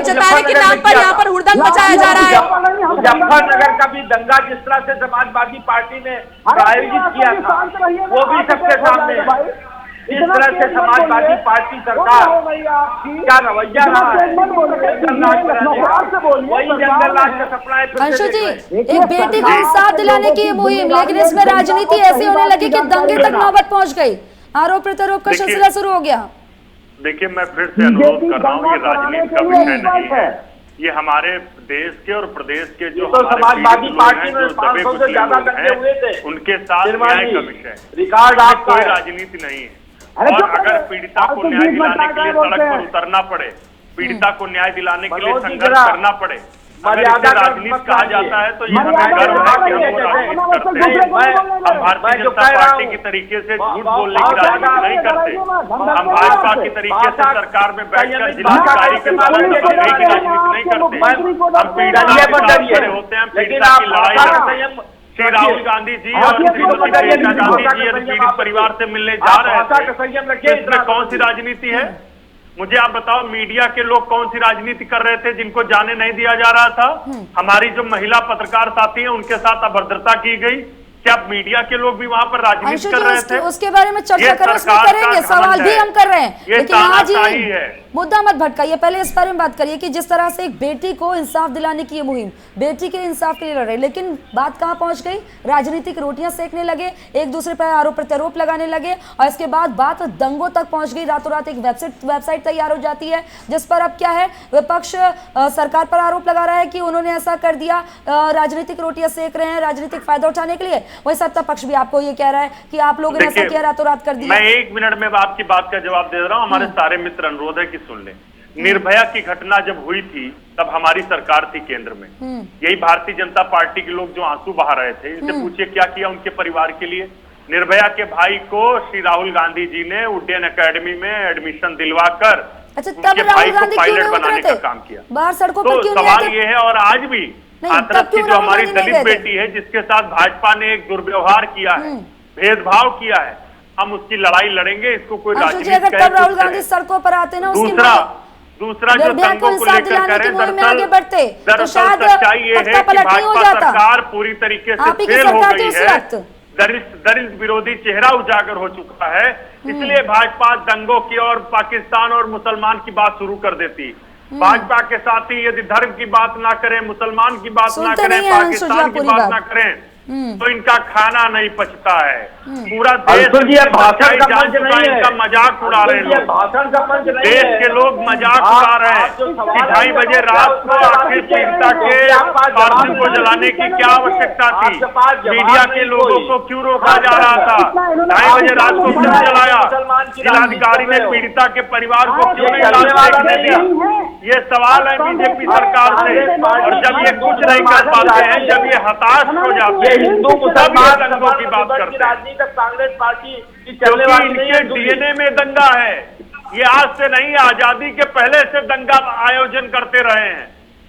जताने के नाम पर यहाँ पर हुड़दंग मचाया जा रहा है।
मुजफ्फरनगर का भी दंगा जिस तरह से समाजवादी पार्टी ने आयोजित किया था वो भी सबके सामने है। इस तरह से समाजवादी पार्टी सरकार क्या रवैया रहा है, वही जंगल राज का सपना है।
अंशु जी, एक बेटी को इंसाफ दिलाने की ये मुहिम, लेकिन इसमें राजनीति ऐसी होने लगी कि दंगे तक नौबत पहुंच गई, आरोप प्रत्यारोप का सिलसिला शुरू हो गया।
देखिए, मैं फिर से अनुरोध कर रहा हूँ, ये राजनीति का विषय नहीं है, ये हमारे देश के और प्रदेश के जो
समाजवादी पार्टी में 500 से ज्यादा दंगे हुए थे,
उनके साथ न्याय का विषय,
रिकॉर्ड आपका
कोई राजनीति नहीं है। और अगर पीड़िता को न्याय दिलाने के लिए सड़क पर उतरना पड़े, पीड़िता को न्याय दिलाने के लिए संघर्ष करना पड़े, अगर इसे राजनीति कहा जाता है तो ये हमें गर्व है कि हम राजनीति करते हैं। हम भारतीय जनता पार्टी की तरीके से झूठ बोलने की राजनीति नहीं करते, हम भाजपा की तरीके से सरकार में बैठकर जिलाधिकारी के साथ दबंगई की राजनीति नहीं करते। हम पीड़िता के खड़े होते हैं, पीड़िता की लड़ाई लड़ते हैं। श्री राहुल गांधी जी और श्रीमती प्रियंका गांधी जी यदि पीड़ित परिवार से मिलने जा रहे थे, इसमें कौन सी राजनीति है? मुझे आप बताओ, मीडिया के लोग कौन सी राजनीति कर रहे थे जिनको जाने नहीं दिया जा रहा था? हमारी जो महिला पत्रकार साथी हैं उनके साथ अभद्रता की गई, क्या मीडिया के लोग भी वहां पर राजनीति कर रहे थे?
उसके बारे में चर्चा करें, उसमें करेंगे, सवाल भी हम कर रहे हैं, लेकिन आज ही मुद्दा मत भटकाइए, पहले इस बारे में बात करिए कि जिस तरह से एक बेटी को इंसाफ दिलाने की ये मुहिम, बेटी के इंसाफ के लिए लड़ रहे, लेकिन बात कहां पहुंच गई? राजनीतिक रोटियां सेकने लगे, एक दूसरे पर आरोप प्रत्यारोप लगाने लगे, और इसके बाद बात दंगों तक पहुंच गई। रातों रात एक वेबसाइट तैयार हो जाती है जिस पर अब क्या है, विपक्ष सरकार पर आरोप लगा रहा है कि उन्होंने ऐसा कर दिया, राजनीतिक रोटियां सेक रहे हैं राजनीतिक फायदा उठाने के लिए। वही सत्ता पक्ष भी आपको ये कह रहा है कि आप लोगों ने ऐसा किया, रातों रात कर दिया।
मैं 1 मिनट में आपकी बात का जवाब दे रहा हूं। हमारे सारे मित्र अनुरोध है कि सुन लें। निर्भया की घटना जब हुई थी तब हमारी सरकार थी केंद्र में, यही भारतीय जनता पार्टी के लोग जो आंसू बहा रहे थे, इनसे पूछिए क्या किया उनके परिवार के लिए। निर्भया के भाई को श्री राहुल गांधी जी ने उड्डयन अकेडमी में एडमिशन दिलवाकर उनके भाई को पायलट बनाने का काम किया।
बाहर सड़कों पर क्यों
सवाल ये है, और आज भी हाथरस की जो हमारी दलित बेटी है जिसके साथ भाजपा ने एक दुर्व्यवहार किया है, भेदभाव किया है, हम उसकी लड़ाई लड़ेंगे, इसको कोई राजनीति
कहे। राहुल गांधी सड़कों पर आते ना,
दूसरा जो दंगों को लेकर कह रहे हैं, दरअसल सच्चाई ये है कि भाजपा सरकार पूरी तरीके से फेल हो गई है, दलित विरोधी चेहरा उजागर हो चुका है, इसलिए भाजपा दंगों की और पाकिस्तान और मुसलमान की बात शुरू कर देती। भाजपा के साथी यदि धर्म की बात ना करें, मुसलमान की बात ना करें, पाकिस्तान की बात ना करें, तो इनका खाना नहीं पचता है। पूरा देश
भाषण का मंच नहीं है,
इनका मजाक उड़ा रहे हैं
भाषण का मंच नहीं है।
देश के लोग मजाक उड़ा रहे हैं कि 2:30 बजे रात को आखिर पीड़िता के पार्थिव को जलाने की क्या आवश्यकता थी? मीडिया के लोगों को क्यों रोका जा रहा था? 2:30 बजे रात को क्यों जलाया? जिलाधिकारी ने पीड़िता के परिवार को क्यों नहीं लाश देखने दिया? ये सवाल है बीजेपी सरकार से। और जब ये कुछ नहीं कर पाते हैं, जब ये हताश हो जाते हैं,
हिंदू मुसलमान
दंगों की बात करते हैं,
राजनीति कांग्रेस पार्टी की
चलने वाली इनके डीएनए में दंगा है। ये आज से नहीं, आजादी के पहले से दंगा आयोजन करते रहे हैं।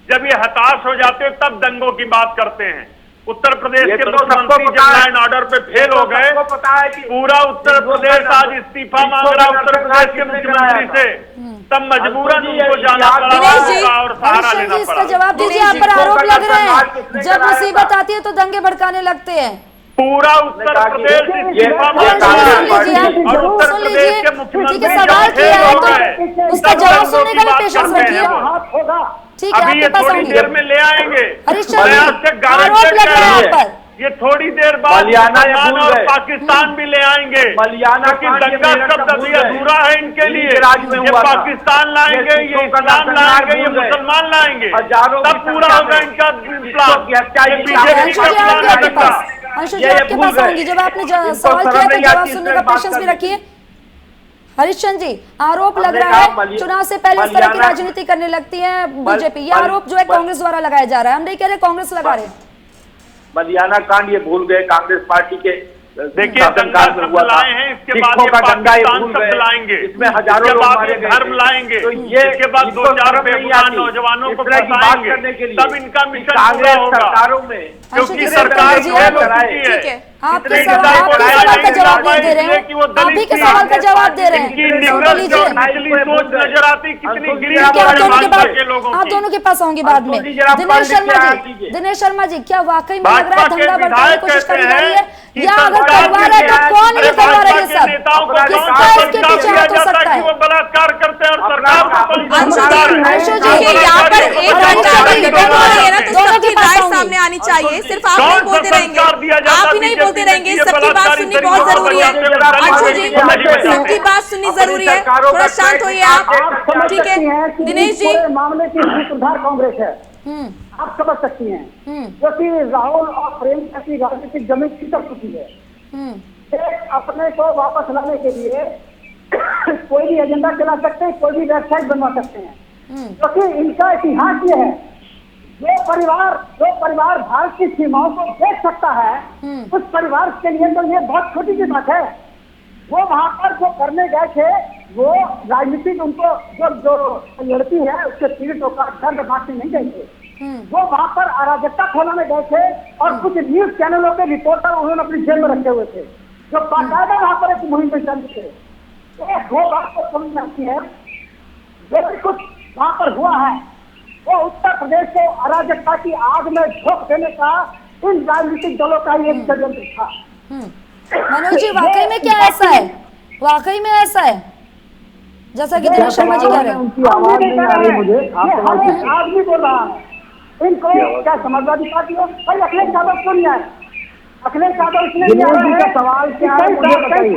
जब ये हताश हो जाते हैं तब दंगों की बात करते हैं। उत्तर प्रदेश के लोग मंत्री जब लॉ एंड ऑर्डर पे फेल हो गए, पूरा उत्तर प्रदेश आज इस्तीफा मांग रहा है उत्तर प्रदेश के मुख्यमंत्री से, तब मजबूरन उनको जाना पड़ा और सहारा लेना
पड़ा। जवाब दीजिए, आप पर आरोप लग रहे हैं, जब मुसीबत आती है तो दंगे भड़काने लगते हैं।
पूरा उत्तर प्रदेश इस्तीफा मांग रहा है और उत्तर प्रदेश के मुख्यमंत्री
सवाल किया है तो उसका जवाब सुनने का भी पेशेंस रखिए। ठीक है,
अभी ये थोड़ी देर में ले आएंगे, ये थोड़ी देर बाद मलियाना और पाकिस्तान भी ले आएंगे, क्योंकि दंगा शब्द अभी अधूरा है इनके लिए। ये पाकिस्तान लाएंगे, ये इस्लाम लाएंगे, ये मुसलमान लाएंगे, तब पूरा होगा इनका प्लान। ये बीजेपी का प्लान है दंगा।
अंशु जी, आपके पास आऊंगी, जब आपने सवाल किया तो जवाब सुनने का पेशेंस भी रखिए। हरिश्चंद्र जी, आरोप लग रहा है चुनाव से पहले इस तरह की राजनीति करने लगती है बीजेपी, ये आरोप जो है कांग्रेस द्वारा लगाया जा रहा है। हम नहीं कह रहे कांग्रेस लगा रहे।
मलियाना कांड ये भूल गए कांग्रेस पार्टी के,
देखिए दंगा सब लाए हैं, इसके बाद ये पाकिस्तान सब लाएंगे,
इसमें हजारों लोग मारे गए,
धर्म लाएंगे,
तो ये
इसके बाद 2-4 बेगुनाह नौजवानों को फंसाएंगे, तब इनका मिशन पूरा होगा,
सरकारों में
क्योंकि सरकार फेल हो चुकी है।
आपके सवाल का जवाब नहीं दे रहे हैं, आप ही के सवाल का जवाब दे रहे हैं।
नजर आती कितनी गिरी
आप दोनों के पास आऊंगी बाद में। दिनेश शर्मा जी, क्या वाकई में लग रहा है दंगा भड़काने की कोशिश करी जा रही है, या अगर करवा रहे तो कौन ये करवा रहे हैं सब, किसका इसके पीछे हाथ हो सकता है?
बलात्कार करते हैं और सरकार
अंशु जी, यहाँ पर एक घंटा अगर डिबेट हो रही है ना, तो सबकी राय सामने आनी चाहिए। सिर्फ आप नहीं बोलते रहेंगे, आप ही नहीं बोलते रहेंगे, सबकी बात सुननी बहुत जरूरी है। अंशु जी, सबकी बात सुननी जरूरी है, थोड़ा शांत होइए आप, ठीक है? दिनेश जी,
मामले की सूत्रधार कांग्रेस है, आप समझ सकती हैं, क्योंकि राहुल और प्रियंका की राजनीतिक जमीन खिसक चुकी है। एक अपने को वापस लाने के लिए कोई भी एजेंडा चला सकते हैं, कोई भी वेबसाइट बनवा सकते हैं, क्योंकि इनका इतिहास ये है, जो परिवार भारत की सीमाओं को देख सकता है, उस परिवार के लिए तो ये बहुत छोटी सी बात है। वो वहां पर जो करने गए थे, वो राजनीतिक उनको जो लड़की है उसके पीड़ितों का दर्द बांटने नहीं गए थे, वो वहां पर अराजकता फैलाने गए थे, और कुछ न्यूज चैनलों के रिपोर्टर उन्होंने अपनी जेल में रखे हुए थे, जो बाकायदा वहां पर एक मुहिम में चल थे। दो बात को समझ आती है, जो भी कुछ वहां पर हुआ है वो उत्तर प्रदेश को अराजकता की आग में झोंक देने का इन राजनीतिक दलों का एक षड्यंत्र था।
मनोज जी, वाकई में क्या ऐसा है, वाकई में ऐसा है जैसा कि दिनेश शर्मा जी कह रहे हैं?
उनकी आवाज नहीं आ रही मुझे, आदमी बोल रहा है, इनको क्या समाजवादी पार्टी हो भाई? अखिलेश यादव क्यों नहीं आए? अखिलेश यादव इसलिए का सवाल क्या है मुझे बताइए।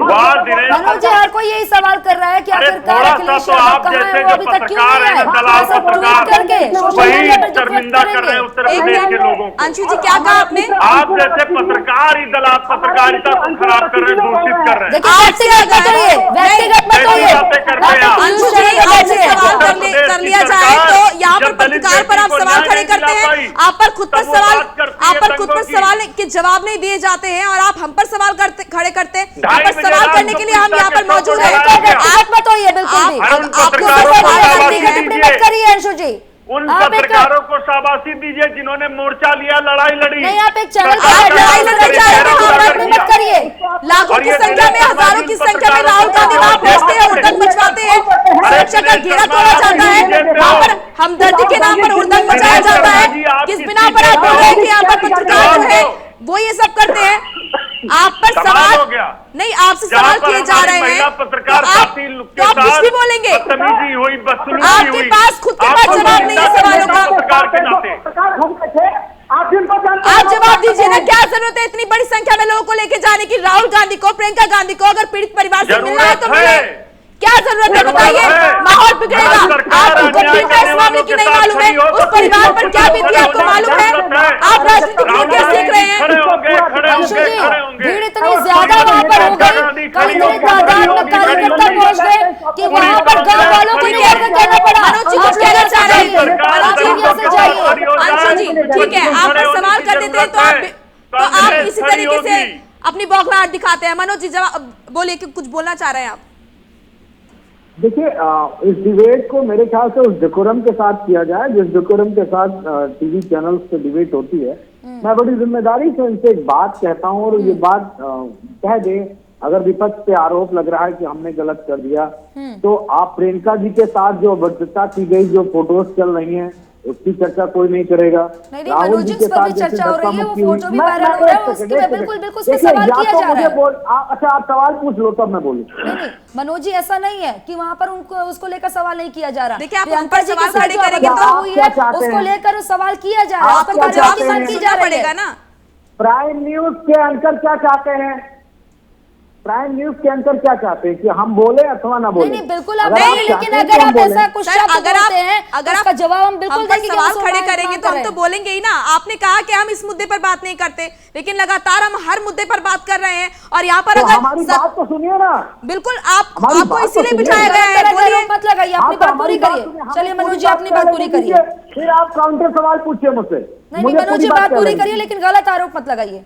मनोज जी, हर कोई यही सवाल कर रहा है कि आखिरकार अखिलेश यादव कहाँ है, वो अभी तक क्यों नहीं आए? ट्वीट करके सोशल मीडिया पर
शर्मिंदा कर रहे हैं उत्तर प्रदेश के लोगों को।
अंशु जी, क्या कहा आपने?
आप जैसे पत्रकार ही दलाल पत्रकारिता को खराब कर रहे हैं, दूषित कर रहे हैं।
देखिए, व्यक्तिगत मत होइए, व्यक्तिगत मत होइए।
अंशु जी, आपसे सवाल कर लिया जाए तो यहाँ पर पत्रकार पर आप सवाल खड़े करते हैं, आप पर खुद पर सवाल के जवाब नहीं दिए जाते हैं, और आप हम पर सवाल खड़े करते हैं। आप पर सवाल करने के लिए हम यहाँ पर मौजूद हैं।
आप मत होइए बिल्कुल भी, मत करिए अंशु जी।
उन पत्रकारों को शाबाशी दीजिए जिन्होंने मोर्चा लिया, लड़ाई लड़ी।
नहीं, आप एक चैनल पर लड़ाई लड़ना चाह रहे हैं, मत करिए।
लाखों की संख्या में, हजारों की संख्या में राहुल गांधी वहां पहुंचते हैं, उड़दंग मचवाते हैं, सुरक्षा का घेरा तोड़ा जाता है, वहां पर हमदर्दी के नाम पर उड़दंग मचाया जाता है। किस बिना पर आप बोल रहे हैं कि यहाँ पर पत्रकार जो है वो ये सब करते हैं? आप पर सवाल नहीं, आपसे सवाल किए जा रहे हैं,
पत्रकार
तो आप कुछ भी बोलेंगे, आपके पास खुद के पास जवाब नहीं है सवालों का। आप जवाब दीजिए ना, क्या जरूरत है इतनी बड़ी संख्या में लोगों को लेके जाने की? राहुल गांधी को, प्रियंका गांधी को अगर पीड़ित परिवार से मिलना है तो मिले, क्या जरूरत है बताइए? माहौल बिगड़ेगा। आपको प्रियंका इस मामले की नहीं मालूम है, उस परिवार पर क्या बीती आपको मालूम है? आप राजनीतिक नीति सीख रहे हैं।
अंशु जी, भीड़ इतनी ज्यादा वहाँ पर हो गई, कल इतनी तादाद में कार्यकर्ता पहुंच गए कि वहाँ पर गांव वालों को निवेदन करना पड़ा।
मनोज जी, कुछ कहना चाह रहे हैं? अंशु जी, ठीक है, आप पर सवाल कर देते हैं तो आप इसी तरीके से अपनी बौखलाहट दिखाते हैं। मनोज जी, जवाब बोलिए कि कुछ बोलना चाह रहे हैं आप।
देखिए, इस डिबेट को मेरे ख्याल से उस डेकोरम के साथ किया जाए जिस डेकोरम के साथ टीवी चैनल्स पे डिबेट होती है। मैं बड़ी जिम्मेदारी से इनसे एक बात कहता हूं, और ये बात कह दे, अगर विपक्ष पे आरोप लग रहा है कि हमने गलत कर दिया, तो आप प्रियंका जी के साथ जो बद्धता की गई, जो फोटोज चल रही हैं, उसकी चर्चा कोई नहीं करेगा।
नहीं, मनोज जी, उस पर भी चर्चा हो रही है, वो फोटो भी वायरल हो रहा है, उसकी बिल्कुल उस पर सवाल किया जा रहा है।
अच्छा, आप सवाल पूछ लो तब मैं बोलूं।
नहीं, मनोज जी, ऐसा नहीं है कि वहाँ पर उनको उसको लेकर सवाल नहीं किया जा रहा।
देखिए, आप उन पर सवाल खड़े करेंगे तो
हुई है, उसको लेकर सवाल किया जा रहा है,
आपको जवाब की जा पड़ेगा ना।
प्राइम न्यूज के एंकर क्या चाहते हैं? प्राइम न्यूज के एंकर क्या चाहते हैं कि हम बोले अथवा ना बोले?
नहीं, बिल्कुल आप नहीं, लेकिन अगर आप ऐसा कुछ
अगर आप
जवाब हम बिल्कुल
सवाल खड़े करेंगे तो हम तो बोलेंगे ही ना। आपने कहा कि हम इस मुद्दे पर बात नहीं करते, लेकिन लगातार हम हर मुद्दे पर बात कर रहे हैं, और यहाँ पर अगर
हमारी बात तो सुनिए ना।
बिल्कुल, आपको इसीलिए बिठाया गया है।
मत लगाइए, अपनी बात पूरी करिए। चलिए मनोज जी, अपनी बात पूरी करिए,
फिर आप काउंटर सवाल पूछिए मुझसे।
नहीं, मनोज जी, बात पूरी करिए, लेकिन गलत आरोप मत लगाइए।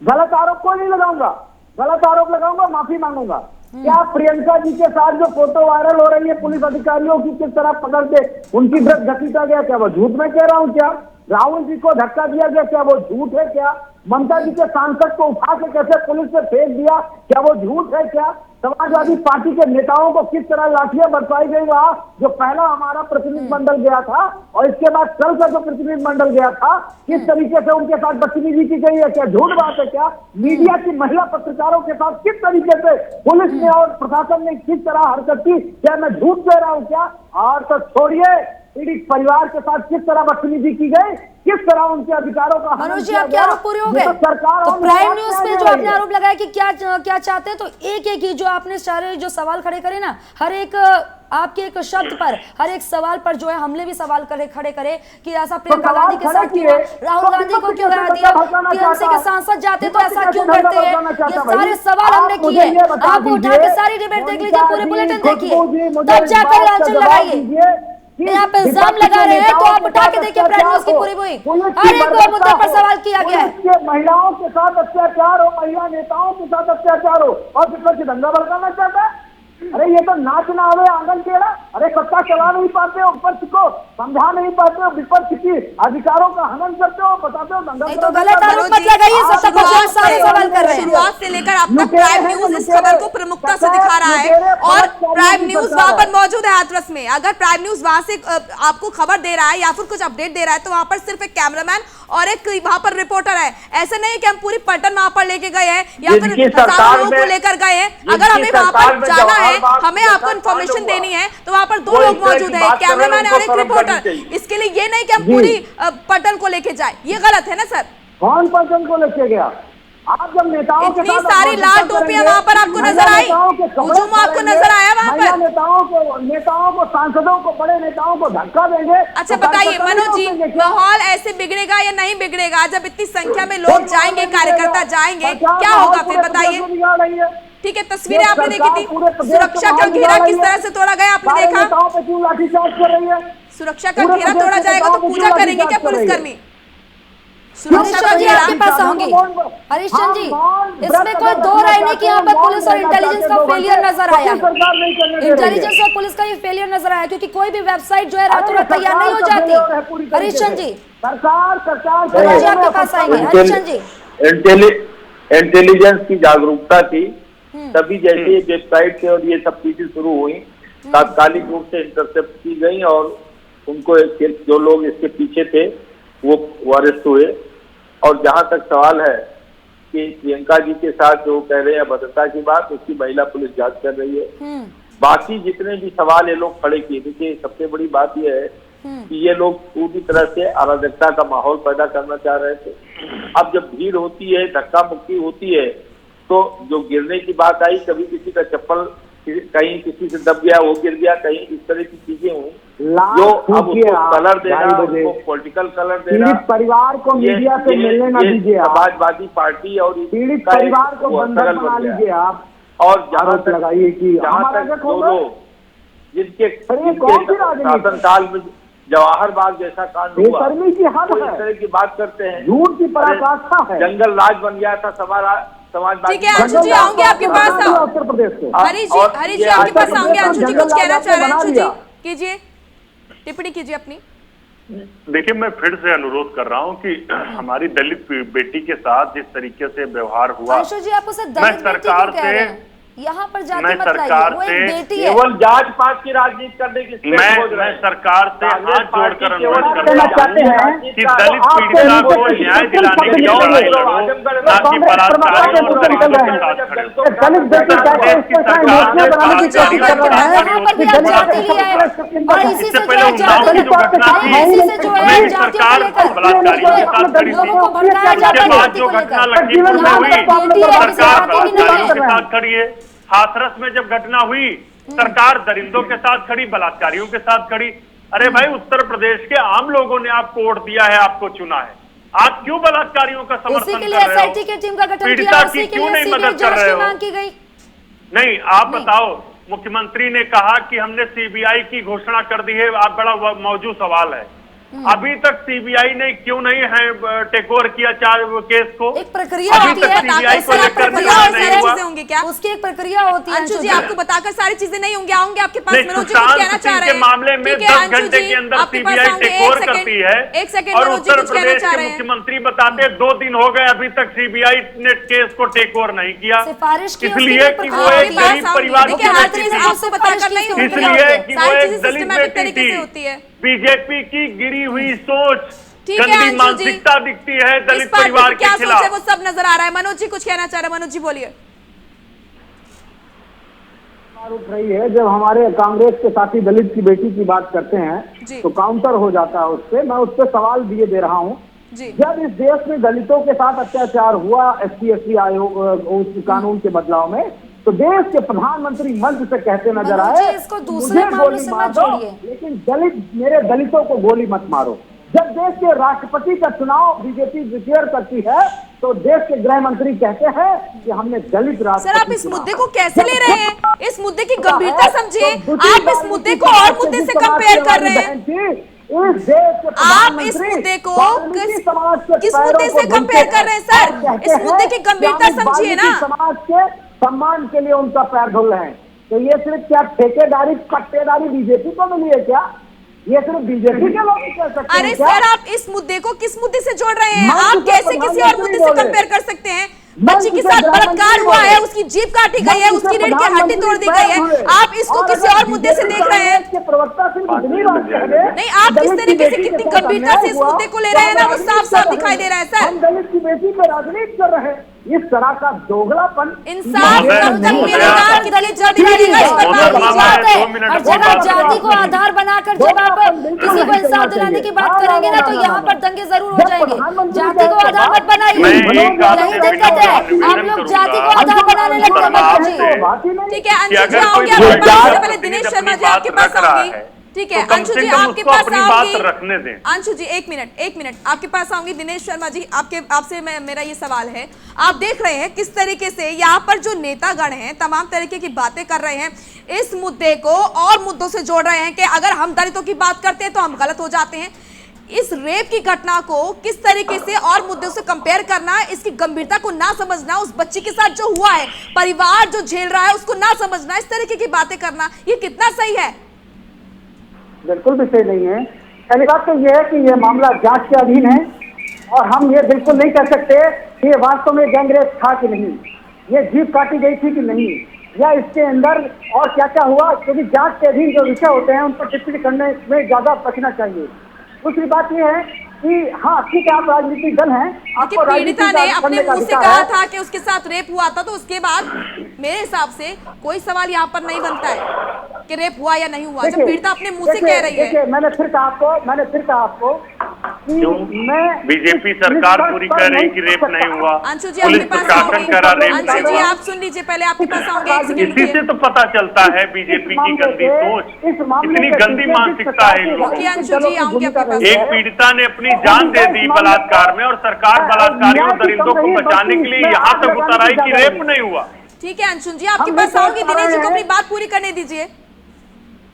गलत आरोप कोई नहीं लगाऊंगा, गलत आरोप लगाऊंगा, माफी मांगूंगा। क्या प्रियंका जी के साथ जो फोटो वायरल हो रही है पुलिस अधिकारियों की, किस तरह पकड़ के उनकी ड्रेस घसीटा गया, क्या वो झूठ में कह रहा हूं? क्या राहुल जी को धक्का दिया गया, क्या वो झूठ है? क्या
ममता जी के सांसद को उठा के कैसे पुलिस ने फेंक दिया, क्या वो झूठ है? क्या समाजवादी पार्टी के नेताओं को किस तरह लाठियां बरसाई गई वहां, जो पहला हमारा प्रतिनिधि मंडल गया था और इसके बाद कल का जो प्रतिनिधि मंडल गया था, किस तरीके से उनके साथ बदतमीजी की गई है? क्या झूठ बात है? क्या मीडिया की महिला पत्रकारों के साथ किस तरीके से पुलिस ने और प्रशासन ने किस तरह हरकत की? क्या मैं झूठ कह रहा हूं क्या? और तो छोड़िए, पीड़ित परिवार के साथ किस तरह बदतमीजी की गई, किस तरह उनके अधिकारों का
मनोज जी, आपके आरोप पूरे हो गए?
सरकार
तो प्राइम न्यूज में जो आपने आरोप लगाया कि क्या चाहते हैं, तो एक एक ही जो आपने सारे जो सवाल खड़े करे ना, हर एक आपके एक शब्द पर, हर एक सवाल पर जो है हमने भी सवाल खड़े करे कि ऐसा प्रियंका गांधी के साथ क्यों, राहुल गांधी को क्यों हरा दिया, टीएमसी के सांसद जाते तो ऐसा क्यों करते हैं? ये सारे सवाल हमने किए। आप उठा के सारी डिबेट देख लीजिए, पूरे बुलेटिन देखिए, तब जाकर आंसर लगाइए। यहाँ पे इल्जाम लगा रहे हैं तो आप उठा के देखिए प्राइम न्यूज की पूरी हर एक मुद्दे पर सवाल किया गया है।
महिलाओं के साथ अत्याचार हो, महिला नेताओं के साथ अत्याचार हो और विपक्ष दंगा भड़काना चाहता है। अरे ये तो नाच ना आवे आंगन टेढ़ा। अरे सत्ता चला नहीं पाते हो, विपक्ष को समझा नहीं पाते हो, विपक्ष की अधिकारों का हनन करते हो, बताते हो दंगा।
नहीं तो गलत आरोप मत लगाइए, सत्ता पक्ष सारे सवाल कर रहे हैं।
शुरुआत से लेकर अब तक प्राइम न्यूज इस खबर को प्रमुखता से दिखा रहा है और प्राइम न्यूज वहां पर मौजूद है हाथरस में। अगर प्राइम न्यूज वहां से आपको खबर दे रहा है या फिर कुछ अपडेट दे रहा है तो वहां पर सिर्फ एक कैमरामैन और एक वहां पर रिपोर्टर है। ऐसे नहीं कि हम पूरी पटन वहां पर लेके गए हैं या फिर लोगों को लेकर गए हैं। अगर हमें वहां पर जाना है, हमें आपको इन्फॉर्मेशन देनी है, तो वहां पर 2 लोग मौजूद है, एक कैमरामैन और एक रिपोर्टर। इसके लिए ये नहीं कि हम पूरी पटन को लेके जाए, ये गलत है ना सर?
कौन पटन को लेके गया? आप जब नेताओं के
इतनी सारी लाल टोपियां वहां पर आपको नजर आई, हुजूम आपको नजर आया वहां पर?
नेताओं को सांसदों को, बड़े नेताओं को धक्का देंगे।
अच्छा बताइए मनोज जी, माहौल ऐसे बिगड़ेगा या नहीं बिगड़ेगा जब इतनी संख्या में लोग जाएंगे, कार्यकर्ता जाएंगे, क्या होगा फिर बताइए? ठीक है, तस्वीरें आपने देखी थी, सुरक्षा का घेरा किस तरह से तोड़ा गया आपने देखा। सुरक्षा का घेरा तोड़ा जाएगा तो पूजा करेंगे क्या पुलिसकर्मी?
सुरक्षा जी आपके पास आऊंगी। हरीश चंद जी, इसमें कोई दो राय नहीं कि यहाँ पर पुलिस और इंटेलिजेंस का फेलियर नजर आया। इंटेलिजेंस और पुलिस का ये फेलियर नजर आया क्योंकि कोई भी वेबसाइट जो है रातों रात तैयार नहीं हो जाती। हरीश चंद जी, सरकार जी आपके पास आएंगे। हरीश चंद जी,
इंटेलिजेंस की जागरूकता थी तभी जैसे ये वेबसाइट से और ये सब चीजें शुरू हुई, तात्कालिक रूप से इंटरसेप्ट की गई और उनको जो लोग इसके पीछे थे वो अरेस्ट हुए। और जहां तक सवाल है कि प्रियंका जी के साथ जो कह रहे हैं भद्रता की बात, उसकी महिला पुलिस जांच कर रही है। बाकी जितने भी सवाल ये लोग खड़े किए, देखिए सबसे बड़ी बात यह है कि ये लोग पूरी तरह से अराजकता का माहौल पैदा करना चाह रहे थे। अब जब भीड़ होती है, धक्का मुक्की होती है, तो जो गिरने की बात आई, कभी किसी का चप्पल कहीं किसी से दब गया, वो गिर गया, कहीं इस तरह की चीजें हुई जो अब उसको कलर देना, उसको पॉलिटिकल कलर देना,
परिवार को मीडिया से मिलने न दीजिए।
समाजवादी पार्टी और
पीड़ित परिवार को बंधक बना लीजिए आप।
और जहाँ तक
लगाइए कि
जहाँ तक जो लोग जिनके शासनकाल में जवाहर बाग जैसा कांड हुआ, तो इस तरह की बात करते हैं,
झूठ की पराकाष्ठा है।
जंगल राज बन गया था समाजवादी।
ठीक है अंशु जी, आऊंगे आपके पास।
उत्तर प्रदेश से
हरीश जी आपके पास आऊंगे। अंशु जी कुछ कहना चाह रहे हैं? अंशु जी कीजिए, टिप्पणी कीजिए अपनी।
देखिए, मैं फिर से अनुरोध कर रहा हूं कि हमारी दलित बेटी के साथ जिस तरीके से व्यवहार हुआ,
अंशु जी आप उसे दलित बेटी क्यों कह रहे हैं? यहाँ पर जाति मत लाइए, वो एक बेटी है।
केवल जांच पात की राजनीति करने की
मैं सरकार से हाथ जोड़कर अनुरोध करना चाहता हूं कि दलित पीड़िता को न्याय दिलाने की लड़ाई लड़ो, ना कि बलात्कारियों और पीड़ितों के साथ खड़े हो। इससे पहले उन्नाव की जो घटना थी, हमें सरकार बलात्कारियों के साथ खड़ी थी। इसके बाद जो घटना लखीमपुर में हुई, सरकार बलात्कारियों के साथ खड़ी है। हाथरस में जब घटना हुई, सरकार दरिंदों के साथ खड़ी, बलात्कारियों के साथ खड़ी। अरे भाई, उत्तर प्रदेश के आम लोगों ने आपको वोट दिया है, आपको चुना है, आप क्यों बलात्कारियों का समर्थन कर रहे हो?
एसआईटी की टीम का गठन किया,
पीड़िता की क्यों नहीं मदद कर रहे हो? नहीं, आप बताओ, मुख्यमंत्री ने कहा कि हमने सीबीआई की घोषणा कर दी है। आप बड़ा मौजूद सवाल है, अभी तक सीबीआई ने क्यों नहीं है टेक ओवर किया केस को?
एक प्रक्रिया
अभी तक सीबीआई को लेकर निर्णय नहीं हुआ।
होंगे क्या?
उसकी एक प्रक्रिया होती है
अंशु जी, आपको बताकर सारी चीजें नहीं होंगे, आऊंगे आपके पास।
नहीं,
मनोज जी कुछ कहना चाह रहे हैं
मामले में 10 घंटे के अंदर सीबीआई टेक ओवर करती है।
एक सेकंड,
और
मनोज जी
उत्तर
कुछ कहना
प्रदेश
चाह
के
रहे हैं।
मुख्यमंत्री बताते 2 दिन हो गए अभी तक सीबीआई ने केस को टेक ओवर नहीं किया,
सिफारिश की
इसलिए कि वो एक गरीब परिवार
देखिए,
की
हर
बेटी
चीज
थी,
आपको बताकर नहीं होगी,
इसलिए कि वो
सारी
एक
चीजें
दलित
सिस्टमैटिक
बेटी
तरीके से
थी।
होती है।
बीजेपी की गिरी हुई सोच,
ठीक है
गंदी
अंशु जी,
मानसिकता दिखती है
इस
दलित
पार्टी
परिवार
की
के
क्या सोच है
खिलाफ।
वो सब नजर आ रहा है। मनोज जी कुछ कहना चाह रहे हैं, मनोज जी बोलिए।
उठ रही है जब हमारे कांग्रेस के साथी दलित की बेटी की बात करते
जी।
हैं तो काउंटर हो जाता है उससे। मैं उस पर सवाल दिए दे रहा हूँ।
जी।
जब इस देश में दलितों के साथ अत्याचार हुआ SC/ST आयोग उस कानून के बदलाव में, तो देश के प्रधानमंत्री मंच से कहते नजर
मनोज जी,
आए
इसको दूसरे
मुझे
मामलों
गोली
से
मार
मत
दो,
जोड़िए।
लेकिन मेरे दलितों को गोली मत मारो। जब देश के राष्ट्रपति का चुनाव बीजेपी डिक्लेयर करती है तो देश के गृह मंत्री कहते हैं कि हमने दलित राष्ट्रपति
सर, आप इस
चुना।
मुद्दे को कैसे ले रहे हैं? इस मुद्दे की गंभीरता समझिए।
तो दूसरी
आप इस मुद्दे को और मुद्दे से कंपेयर कर रहे हैं।
इस देश के
आप इस मुद्दे को किस मुद्दे से कंपेयर कर रहे हैं सर? इस मुद्दे की गंभीरता समझिए ना।
समाज के सम्मान के लिए उनका पैर धुल रहे हैं। तो ये सिर्फ क्या ठेकेदारी पट्टेदारी बीजेपी को मिली है क्या? ये सिर्फ बीजेपी के लोग कह सकते हैं
अरे
क्या?
सर, आप इस मुद्दे को किस मुद्दे से जोड़ रहे हैं?
मंच
आप
से
कैसे किसी और मुद्दे से
प्रधानमंत्री
कंपेयर कर सकते हैं?
मंच
बच्ची के
से
साथ बलात्कार
प्रधानमंत्री
हुआ है,
बोले।
उसकी जीभ काटी गई है, उसकी रीढ़ की हड्डी तोड़ दी गई है। आप इसको किसी और मुद्दे से देख रहे हैं?
के प्रवक्ता सिर्फ इतनी बात कह दे।
नहीं, आप इस तरीके से कितनी गंभीरता से इस मुद्दे को ले रहे हैं ना, वो साफ साफ दिखाई दे रहा है सर।
हम दलित की बेटी पे राजनीति कर रहे हैं। इस तरह का दोगलापन
इंसाफ
महोदय,
कब तक
महोदय,
मिलेगा? कितनी जल्दी मिलेगा इस पर बात
महोदय,
कीजिए।
2 मिनट
हर
की
जगह
बात
जाति को
करें।
आधार बनाकर जब आप किसी को इंसाफ दिलाने की बात करेंगे ना, तो यहाँ पर दंगे जरूर हो जाएंगे। जाति को आधार मत बनाइए,
मैं एक बात
यही
से
दिक्कत है।
निवेदन
आप लोग जाति को
करूंगा।
आधार बनाने लगते हैं मनोज जी।
ठीक है अंशु जी,
अगर
आओगे
कोई
आपके पास।
जात
सबसे पहले दिनेश
अपनी
शर्मा जी
बात
आपके पास
रख रहा
आऊंगी।
है,
ठीक है
तो कम
अंशु
से
जी,
कम
आपके
उसको
पास
अपनी बात
आऊंगी।
रखने दें।
अंशु जी एक मिनट आपके पास आऊंगी। दिनेश शर्मा जी, आपसे मेरा ये सवाल है, आप देख रहे हैं किस तरीके से यहाँ पर जो नेतागण हैं तमाम तरीके की बातें कर रहे हैं, इस मुद्दे को और मुद्दों से जोड़ रहे हैं कि अगर हम दलितों की बात करते हैं तो हम गलत हो जाते हैं। इस रेप की घटना को किस तरीके से और मुद्दों से कंपेयर करना, इसकी गंभीरता को ना समझना, उस बच्ची के साथ जो हुआ है, परिवार जो झेल रहा है उसको ना समझना, इस तरीके की बातें करना, ये कितना सही है?
बिल्कुल भी सही नहीं है। पहली बात तो यह है कि यह मामला जांच के अधीन है और हम ये बिल्कुल नहीं कह सकते कि ये वास्तव में गैंगरेप था कि नहीं, ये जीभ काटी गई थी कि नहीं, या इसके अंदर और क्या क्या हुआ, क्योंकि जांच के अधीन जो विषय होते हैं उन पर टिप्पणी करने में ज्यादा बचना चाहिए। दूसरी बात यह है कि हाँ ठीक है, आप राजनीतिक दल हैं, आपको
कि पीड़िता ने अपने
करने का
मुंह से
अधिकार
कहा
है।
था कि उसके साथ रेप हुआ था, तो उसके बाद मेरे हिसाब से कोई सवाल यहाँ पर नहीं बनता है कि रेप हुआ या नहीं हुआ, जब पीड़िता अपने मुंह से कह रही है।
देखिए, मैंने फिर कहा आपको कि मैं
बीजेपी सरकार पूरी कह रही कि रेप नहीं हुआ,
अंशु जी
पुलिस
आपके पास
प्रशासन
आऊंगी।
कह रहा रेप
अंशु
नहीं
जी
हुआ।
आप सुन लीजिए, पहले आपके पास आऊंगे। एक सेकंड
इसी से
रुकिए।
तो पता चलता है बीजेपी की गंदी सोच, इतनी गंदी मानसिकता है इन लोगों
रुकिए
की।
अंशु जी, आऊंगी आपके पास।
एक पीड़िता ने अपनी जान दे दी बलात्कार में और सरकार बलात्कारियों और दरिंदों को बचाने के लिए यहाँ तक उतर आई कि रेप नहीं हुआ।
ठीक है अंशु जी, आपके पास आऊंगी। दिनेश जी को अपनी बात पूरी करने दीजिए।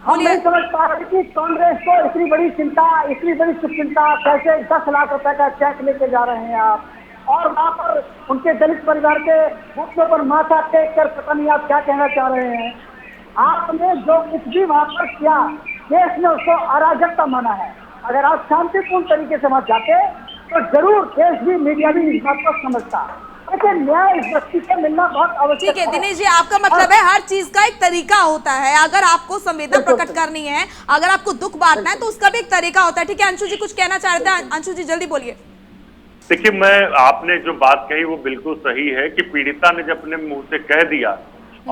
हम नहीं समझ पा रहे कि कांग्रेस को इतनी बड़ी चिंता, इतनी बड़ी चिंता, कैसे 10 लाख रुपए का चेक लेके जा रहे हैं आप, और वहां पर उनके दलित परिवार के घुटनों पर माथा टेक कर पता नहीं आप क्या कहना चाह रहे हैं। आपने जो कुछ भी वहां पर किया, देश ने उसको अराजकता माना है। अगर आप शांतिपूर्ण तरीके से वहां जाते तो जरूर देश भी, मीडिया भी इस बात को समझता। ऐसे न्याय इस व्यक्ति से मिलना बहुत आवश्यक
ठीक है दिनेश जी, आपका मतलब है हर चीज का एक तरीका होता है। अगर आपको संवेदना प्रकट करनी है, अगर आपको दुख बांटना है, तो उसका भी एक तरीका होता है। ठीक है अंशु जी कुछ कहना चाह रहे थे, अंशु जी जल्दी बोलिए।
देखिए, आपने जो बात कही वो बिल्कुल सही है कि पीड़िता ने जब अपने मुंह से कह दिया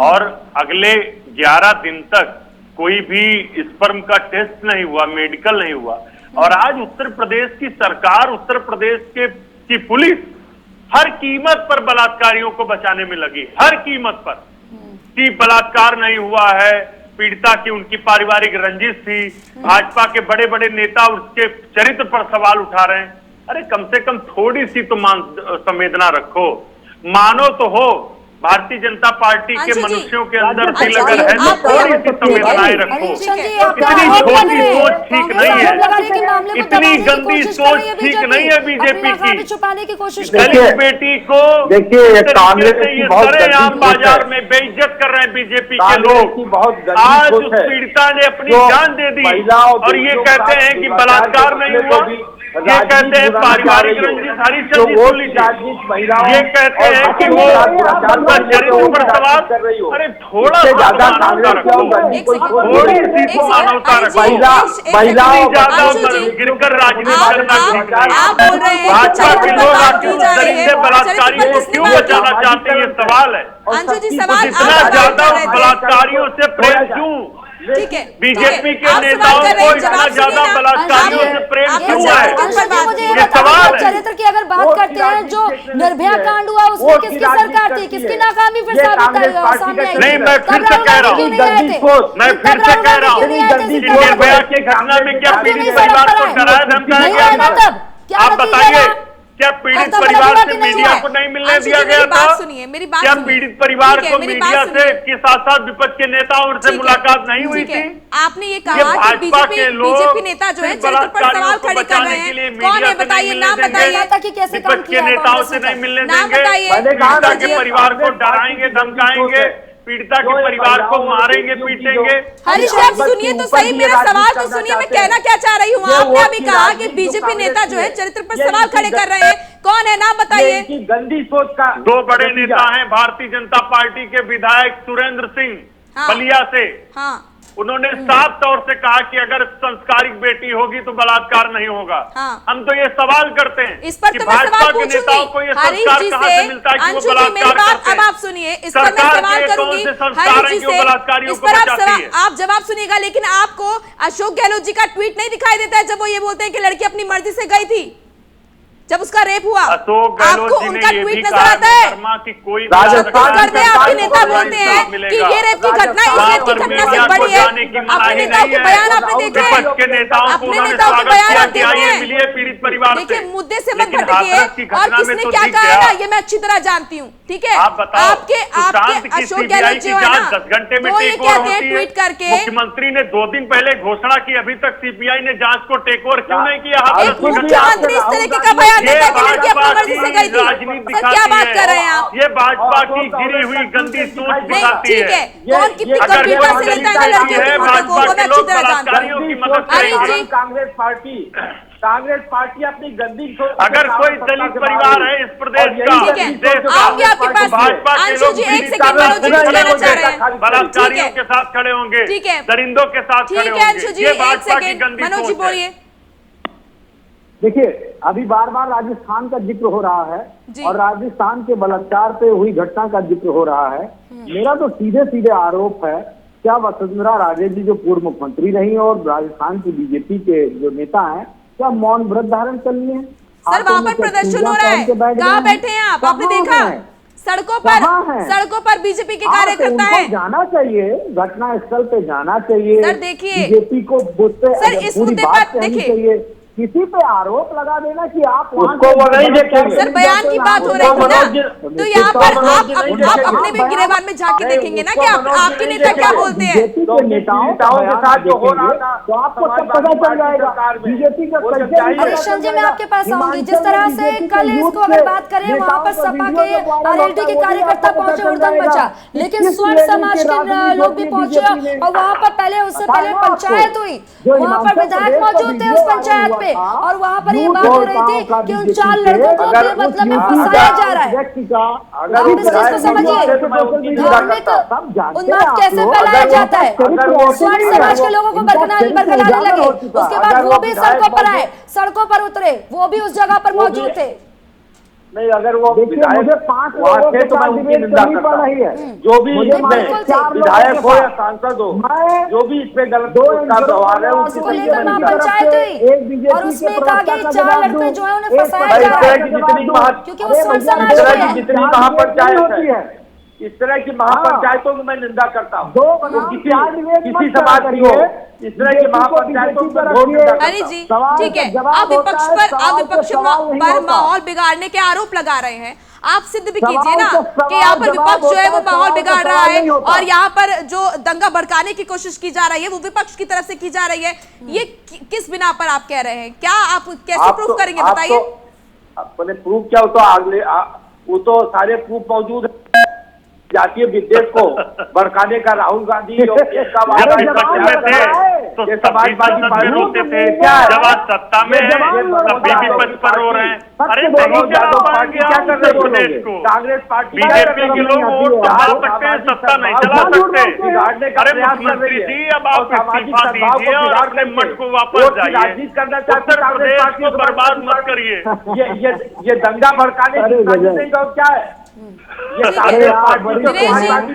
और अगले 11 दिन तक कोई भी स्पर्म का टेस्ट नहीं हुआ, मेडिकल नहीं हुआ, और आज उत्तर प्रदेश की सरकार, उत्तर प्रदेश की पुलिस हर कीमत पर बलात्कारियों को बचाने में लगी, हर कीमत पर, कि बलात्कार नहीं हुआ है, पीड़िता की उनकी पारिवारिक रंजिश थी, भाजपा के बड़े बड़े नेता उसके चरित्र पर सवाल उठा रहे हैं। अरे कम से कम थोड़ी सी तो संवेदना रखो, मानो तो हो भारतीय जनता पार्टी के
अंशु जी,
मनुष्यों के अंदर
अंशु
दिल
जी,
अगर है तो
आप-
थोड़ी सी संवेदनाएं रखो।
हरीश जी,
है।
आप
इतनी
आरोप लगा
छोटी
रहे हैं।
सोच ठीक
कांग्रेस
नहीं है।
आरोप लगा रही है कि मामले को
इतनी
दबाने की
गंदी
कोशिश कर
सोच
रही है
ठीक
बीजेपी।
नहीं है बीजेपी
अपनी नाकामी
की।
छुपाने की कोशिश कर रही
दलित
है।
बेटी को
देखिए, ये
इस तरीके
कांग्रेस
से
की
ये
बहुत
सरेआम
गंदी सोच है।
बाजार में बेइज्जत कर रहे हैं बीजेपी के
कांग्रेस
लोग।
की बहुत गंदी
आज
सोच
उस
है।
पीड़िता ने अपनी
जो
जान दे दी
महिलाओं
और ये
बच्चों
कहते
का
हैं कि
दुराचार
बलात्कार
के
नहीं
मसले
हुआ।
को भी
ये
राजनीति
कहते हैं
बनाना चाह
पारिवारिक
रही है।
रंजिश। हरीश
जो
जी
वो
सुन लीजिए,
राजनीति महिलाओं
ये कहते
और
हैं कि
बच्चों
वो
के साथ दुराचार
उनका
करने
चरित्र
को
पर सवाल।
कर रही हो।
अरे थोड़ा
इससे
सा
ज्यादा
मानवता
कांग्रेस
रखो,
की गंदी कोई सोच
थोड़ी
नहीं है।
सी मानवता रखो।
महिलाओं
ज्यादा
अंशु जी,
गिरकर राजनीति
आप
करना ठीक नहीं है।
आप बोल रहे हैं कि
भाजपा के
चरित्र
लोग
पर बात
आखिर
की
उस
जा रही
दरिंदे
है,
बलात्कारियों
चरित्र
को
पर
क्यों
किसने
बचाना
बात
चाहते हैं, ये सवाल है।
अंशु जी,
और
सवाल
सबकी
इतना
आप
ज्यादा
कर रहे थे।
बलात्कारियों से प्रेम क्यों?
ठीक है,
बीजेपी के
आप सवाल
नेताओं
कर रहे
को
हैं,
इतना
जवाब
ज्यादा
सुनिए ना।
बलात्कारियों
आप-
से प्रेम
आप
क्यों
ये
है?
चरित्र पर बात
मुझे ये
ये
बताइए,
सवाल है।
चरित्र की अगर बात करते हैं, जो निर्भया कांड हुआ उसमें किसकी सरकार थी, किसकी नाकामी फिर सामने आई?
नहीं, मैं फिर से कह रहा हूँ, मैं फिर से कह रहा हूँ कि निर्भया की घटना में क्या पीड़ित परिवार को डराया धमकाया गया था? आप बताइए, क्या पीड़ित परिवार से मीडिया को नहीं मिलने
अंशु जी,
दिया गया
मेरी बात
था?
सुनिए, मेरी बात
क्या
सुनिए।
पीड़ित परिवार
ठीक है,
को
मेरी
मीडिया
बात
से
सुनिए।
के साथ साथ विपक्ष के नेताओं से
ठीक है,
मुलाकात नहीं हुई
ठीक है।
थी?
आपने ये
ये
कहा कि
भाजपा के लोग
बीजेपी नेता जो है
सिर्फ
चरित्र पर
बलात्कारियों
सवाल
को
खड़े कर
बचाने
रहे
के लिए
हैं।
मीडिया
कौन है
से नहीं
बताइए,
मिलने
नाम
देंगे।
बताइए,
पता कि कैसे काम
विपक्ष के
किया
नेताओं
कांग्रेस
से
ने?
नहीं मिलने
नाम
देंगे।
बताइए।
पीड़िता के
जी।
परिवार को डराएंगे, धमकाएंगे, पीड़िता के परिवार को मारेंगे, पीटेंगे।
हरीश जी, आप सुनिए तो सही, मेरा सवाल तो सुनिए, मैं कहना क्या चाह रही हूँ। आपने अभी कहा कि बीजेपी नेता जो है चरित्र पर सवाल खड़े कर रहे हैं, कौन है, नाम बताइए।
इनकी गंदी सोच का
दो बड़े नेता हैं भारतीय जनता पार्टी के विधायक सुरेंद्र सिंह
हाँ।
बलिया से।
हाँ,
उन्होंने साफ तौर से कहा कि अगर संस्कारिक बेटी होगी तो बलात्कार नहीं होगा।
हाँ।
हम तो ये सवाल करते हैं
इस पर
कि
तो मैं
भाजपा
सवाल
के नेताओं को ये
पूछूंगी हरीश
संस्कार
जी
कहाँ
से।
से मिलता है कि वो
अंशु जी, मेरी
बलात्कार
बात
करते
अब
हैं?
आप सुनिए, इस पर मैं
सरकार
सवाल
के
करूंगी
कौन से संस्कार
हरीश
हैं
जी
जो
से।
बलात्कारियों
इस
को
पर
बचाती है?
आप जवाब सुनिएगा, लेकिन आपको अशोक गहलोत जी का ट्वीट नहीं दिखाई देता है जब वो ये बोलते हैं कि लड़की अपनी मर्जी से गई थी जब उसका रेप हुआ?
अशोक
आपको
गहलोत जी
उनका
ने ये
ट्वीट
भी
नजर
कहा
आता है?
शर्मा की कोई
राजस्थान
करते हैं, आपके नेता बोलते हैं कि ये रेप की घटना इस रेप की घटना से बड़ी है। अपने नेताओं के बयान आपने देखे हैं?
विपक्ष के नेताओं को
अपने
उन्होंने
नेताओं के
स्वागत
बयान
किया
आप
कि
देख रहे
आइए
हैं?
मिलिए पीड़ित परिवार से।
देखिए, मुद्दे से मत
लेकिन
भटकिए,
हाथरस की
और
घटना में
किसने
तो
क्या
दिख
कहा है
गया।
ना, ये मैं अच्छी तरह जानती हूँ। ठीक है,
आप बताओ,
आपके
सुशांत की
अशोक
सीबीआई
गहलोत
की
जो है
जांच
ना,
10 घंटे में
वो ये
टेक ओवर
कहते हैं
होती है।
ट्वीट करके,
मुख्यमंत्री ने 2 दिन पहले घोषणा की, अभी तक सीबीआई ने जांच को टेक ओवर क्यों नहीं किया?
एक मुख्यमंत्री इस तरीके का बयान देता है कि लड़की अपनी मर्जी से गई थी।
राजनीति
सर, क्या बात कर रहे हैं आप?
ये भाजपा की गिरी हुई गंदी सोच
नहीं,
दिखाती
ठीक है,
है।
कौन कितनी
अगर
गंभीरता
कोई
से लेता है ना
दलित
लड़कियों की
है,
मौतों को, वो
भाजपा
मैं
के
अच्छी
लोग
तरह जानती
बलात्कारियों
हूँ।
की मदद
हरीश
करेंगे।
जी,
कांग्रेस पार्टी अपनी गंदी सोच
अगर कोई दलित परिवार है इस प्रदेश का,
ठीक है,
देश का,
आऊंगी आपके पास।
भाजपा के
अंशु
लोग
जी, एक
पीड़ित
सेकंड, मनोज जी, कुछ कहना चाह रहे हैं?
बलात्कारियों
ठीक
के
है।
साथ खड़े होंगे,
ठीक है।
दरिंदों के साथ खड़े
ठीक है अंशु
होंगे।
जी,
ये
एक
भाजपा की
सेकंड,
गंदी
मनोज जी
सोच है।
बोलिए।
देखिए, अभी बार बार राजस्थान का जिक्र हो रहा है
जी।
और राजस्थान के बलात्कार पे हुई घटना का जिक्र हो रहा है। मेरा तो सीधे सीधे आरोप है, क्या वसुंधरा राजे जी जो पूर्व मुख्यमंत्री रही और राजस्थान की बीजेपी के जो नेता हैं, क्या मौन व्रत धारण कर लिए?
सर, वहां पर प्रदर्शन हो रहा है, कहाँ बैठे हैं आप? आपने देखा सड़कों पर बीजेपी के कार्यकर्ता हैं।
जाना चाहिए, घटना स्थल पे जाना चाहिए।
सर, देखिए,
बीजेपी को
सर, इस
पूरी
मुद्दे
बात
पर
कहनी
देखिए,
चाहिए। किसी पे आरोप लगा देना कि आप वहाँ
उसको वो नहीं देखेंगे।
सर, बयान की बात हो रही थी ना, तो यहाँ पर आप अपने भी गिरेबान में झांक के देखेंगे ना कि आपके नेता क्या बोलते हैं।
नेताओं के साथ जो हो रहा था,
तो आपको तब पता चल जाएगा बीजेपी का
हरीश जी, मैं आपके पास आऊंगी। जिस तरह से कल इसको अगर बात करें, वहां पर सपा के आरएलडी के कार्यकर्ता पहुंचे, हुड़दंग मचा, लेकिन स्वर्ण समाज के लोग भी पहुंचे और वहां पर उससे पहले पंचायत हुई, वहां पर विधायक मौजूद थे उस पंचायत पे, और वहां पर ये बात हो रही थी कि उन 4 लड़कों को बेमतलब में फंसाया जा रहा है। आप इस चीज को समझिए, धार्मिक उन्माद कैसे फैलाया जाता है। स्वर्ण समाज के लोगों को बरगलाने लगे, उसके बाद वो भी सड़कों पर आए, सड़कों पर उतरे, वो भी उस जगह पर मौजूद थे।
नहीं, अगर वो
मुझे 5 लोगों के साथ डिबेट करनी पड़ रही है।
जो भी
मुझे
इसमें विधायक हो या सांसद हो, जो भी इस पे गलत उसका व्यवहार है,
उसको लेकर वहाँ पंचायत हुई और उसमें कहा कि 4 लड़के जो है उन्हें फंसाया जा रहा है, क्योंकि वो स्वर्ण समाज के हैं।
जितनी महापंचायत है, इस तरह की महापंचायतों की मैं निंदा करता हूँ। किसी समाज की हो, इस तरह की महापंचायतों पर
हरी जी, ठीक है, आप विपक्ष पर माहौल बिगाड़ने के आरोप लगा रहे हैं। आप सिद्ध भी
सवाल
कीजिए ना
तो सवाल
कि यहाँ पर
जवाब
विपक्ष जो है वो
होता है,
माहौल
सवाल तो
बिगाड़ रहा
सवाल
है
नहीं होता।
और यहाँ पर जो दंगा भड़काने की कोशिश की जा रही है वो विपक्ष की तरफ से की जा रही है। ये किस बिना पर आप कह रहे हैं? क्या आप कैसे प्रूफ करेंगे बताइए?
अपने प्रूफ क्या हो तो अगले वो तो सारे प्रूफ मौजूद है। जातीय विद्वेष को भड़काने का राहुल गांधी
जब विपक्ष में थे तो समाजवादी पार्टी रोते थे, जब आज सत्ता में है तब भी विपक्ष पर रो रहे हैं। अरे नहीं चला पाएंगे आप उत्तर प्रदेश को।
कांग्रेस पार्टी
बीजेपी के लोग वोट बढ़ा सकते हैं, सत्ता नहीं चला सकते। अरे मुख्यमंत्री जी अब आप इस्तीफा दीजिए और अपने मठ को वापस जाइए। उत्तर प्रदेश को बर्बाद मत करिए।
ये दंगा भड़काने की साजिश और क्या है? ये कांग्रेस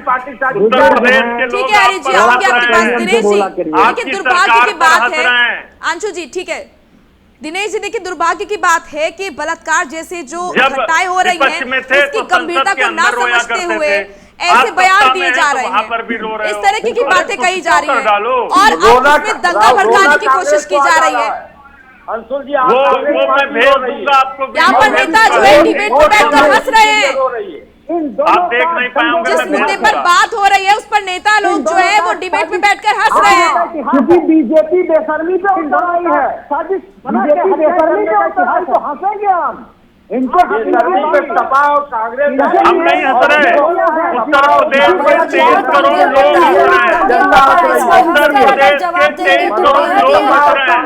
पार्टी
उत्तर प्रदेश के लोग
ठीक है हरीश जी, आऊंगी आपके पास। दिनेश जी देखिए दुर्भाग्य की बात है, अंशु जी ठीक है, दिनेश जी देखिए दुर्भाग्य की बात है कि बलात्कार जैसे जो घटनाएं हो रही हैं उसकी गंभीरता को ना समझते हुए ऐसे बयान दिए जा रहे हैं, इस तरह की बातें कही जा रही हैं और अब इसमें दंगा भड़काने की कोशिश की जा रही है।
अंशुल जी
वो मैं भेज दूंगा आपको।
यहाँ पर नेता जो है डिबेट में बैठकर हंस रहे हैं।
आप देख नहीं पाए होंगे।
जिस मुद्दे पर बात हो रही है उस पर नेता लोग जो है वो डिबेट में बैठकर हंस रहे हैं।
क्योंकि बीजेपी बेशर्मी पे उतर रही है, साजिश बीजेपी बेशर्मी पे उतर रही है, तो हंसेंगे हम इनको।
सपा और कांग्रेस
हम नहीं हंस रहे। उत्तर प्रदेश में 23 करोड़ लोग हंस रहे हैं। उत्तर प्रदेश के 23 करोड़ लोग हंस रहे हैं।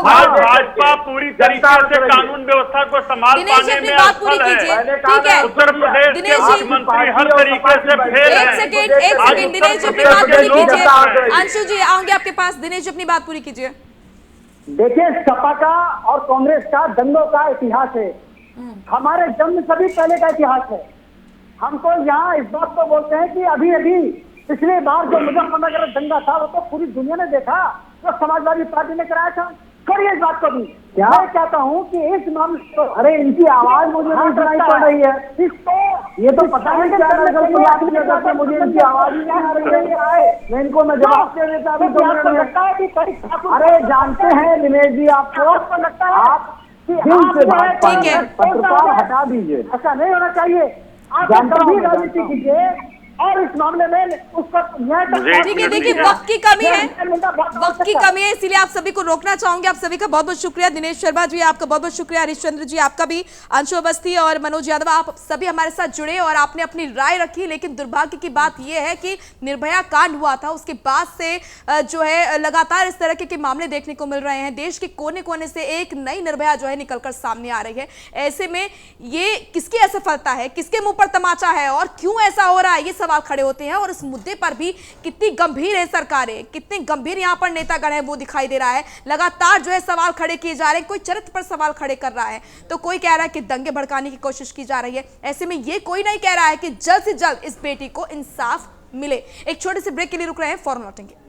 आज भाजपा पूरी तरीके से कानून व्यवस्था को संभाल पाने में असफल है।
ठीक है
उत्तर प्रदेश के मुख्यमंत्री हर तरीके से फेल हैं।
एक सेकेंड दिनेश जी अपनी बात पूरी कीजिए। अंशु जी आऊंगे आपके पास, दिनेश जी अपनी बात पूरी कीजिए।
देखिए सपा का और कांग्रेस का दंगों का इतिहास है, हमारे जन्म से भी पहले का इतिहास है। हमको यहाँ इस बात को बोलते हैं कि अभी अभी पिछली बार जो मुजफ्फरनगर दंगा था वो तो पूरी दुनिया ने देखा, जो समाजवादी पार्टी ने कराया था। करिए इस बात को भी। मैं कहता हूँ कि इस मामले को, अरे इनकी आवाज मुझे नहीं सुनाई पड़ रही है, इसको ये तो पता है क्या मुझे इनकी आवाज ही नहीं आ रही है। मैं इनको मैं जवाब दे देता अभी। तो लगता है कि अरे जानते हैं दिनेश जी, आपको लगता है आप
ठीक है
पत्रकार हटा दीजिए, ऐसा नहीं होना चाहिए। आप गंभीर राजनीति कीजिए और इस मामले में उसका
ठीक है। देखिए वक्त की कमी है, वक्त की कमी है, इसीलिए आप सभी को रोकना चाहूंगी। आप सभी का बहुत बहुत शुक्रिया। दिनेश शर्मा जी आपका बहुत बहुत शुक्रिया, हरिश्चंद्र जी आपका भी, अंशु अवस्थी और मनोज यादव, आप सभी हमारे साथ जुड़े और आपने अपनी राय रखी। लेकिन दुर्भाग्य की बात यह है कि निर्भया कांड हुआ था, उसके बाद से जो है लगातार इस तरह के मामले देखने को मिल रहे हैं। देश के कोने कोने से एक नई निर्भया जो है निकलकर सामने आ रही है। ऐसे में ये किसकी असफलता है, किसके मुंह पर तमाचा है और क्यों ऐसा हो रहा है, ये सवाल खड़े होते हैं। और इस मुद्दे पर भी कितनी गंभीर है सरकारें, कितने गंभीर यहां पर नेतागण है वो दिखाई दे रहा है। लगातार जो है सवाल खड़े किए जा रहे हैं, कोई चरित्र पर सवाल खड़े कर रहा है, तो कोई कह रहा है कि दंगे भड़काने की कोशिश की जा रही है। ऐसे में ये कोई नहीं कह रहा है कि जल्द से जल्द इस बेटी को इंसाफ मिले। एक छोटे से ब्रेक के लिए रुक रहे हैं, फौरन लौटेंगे।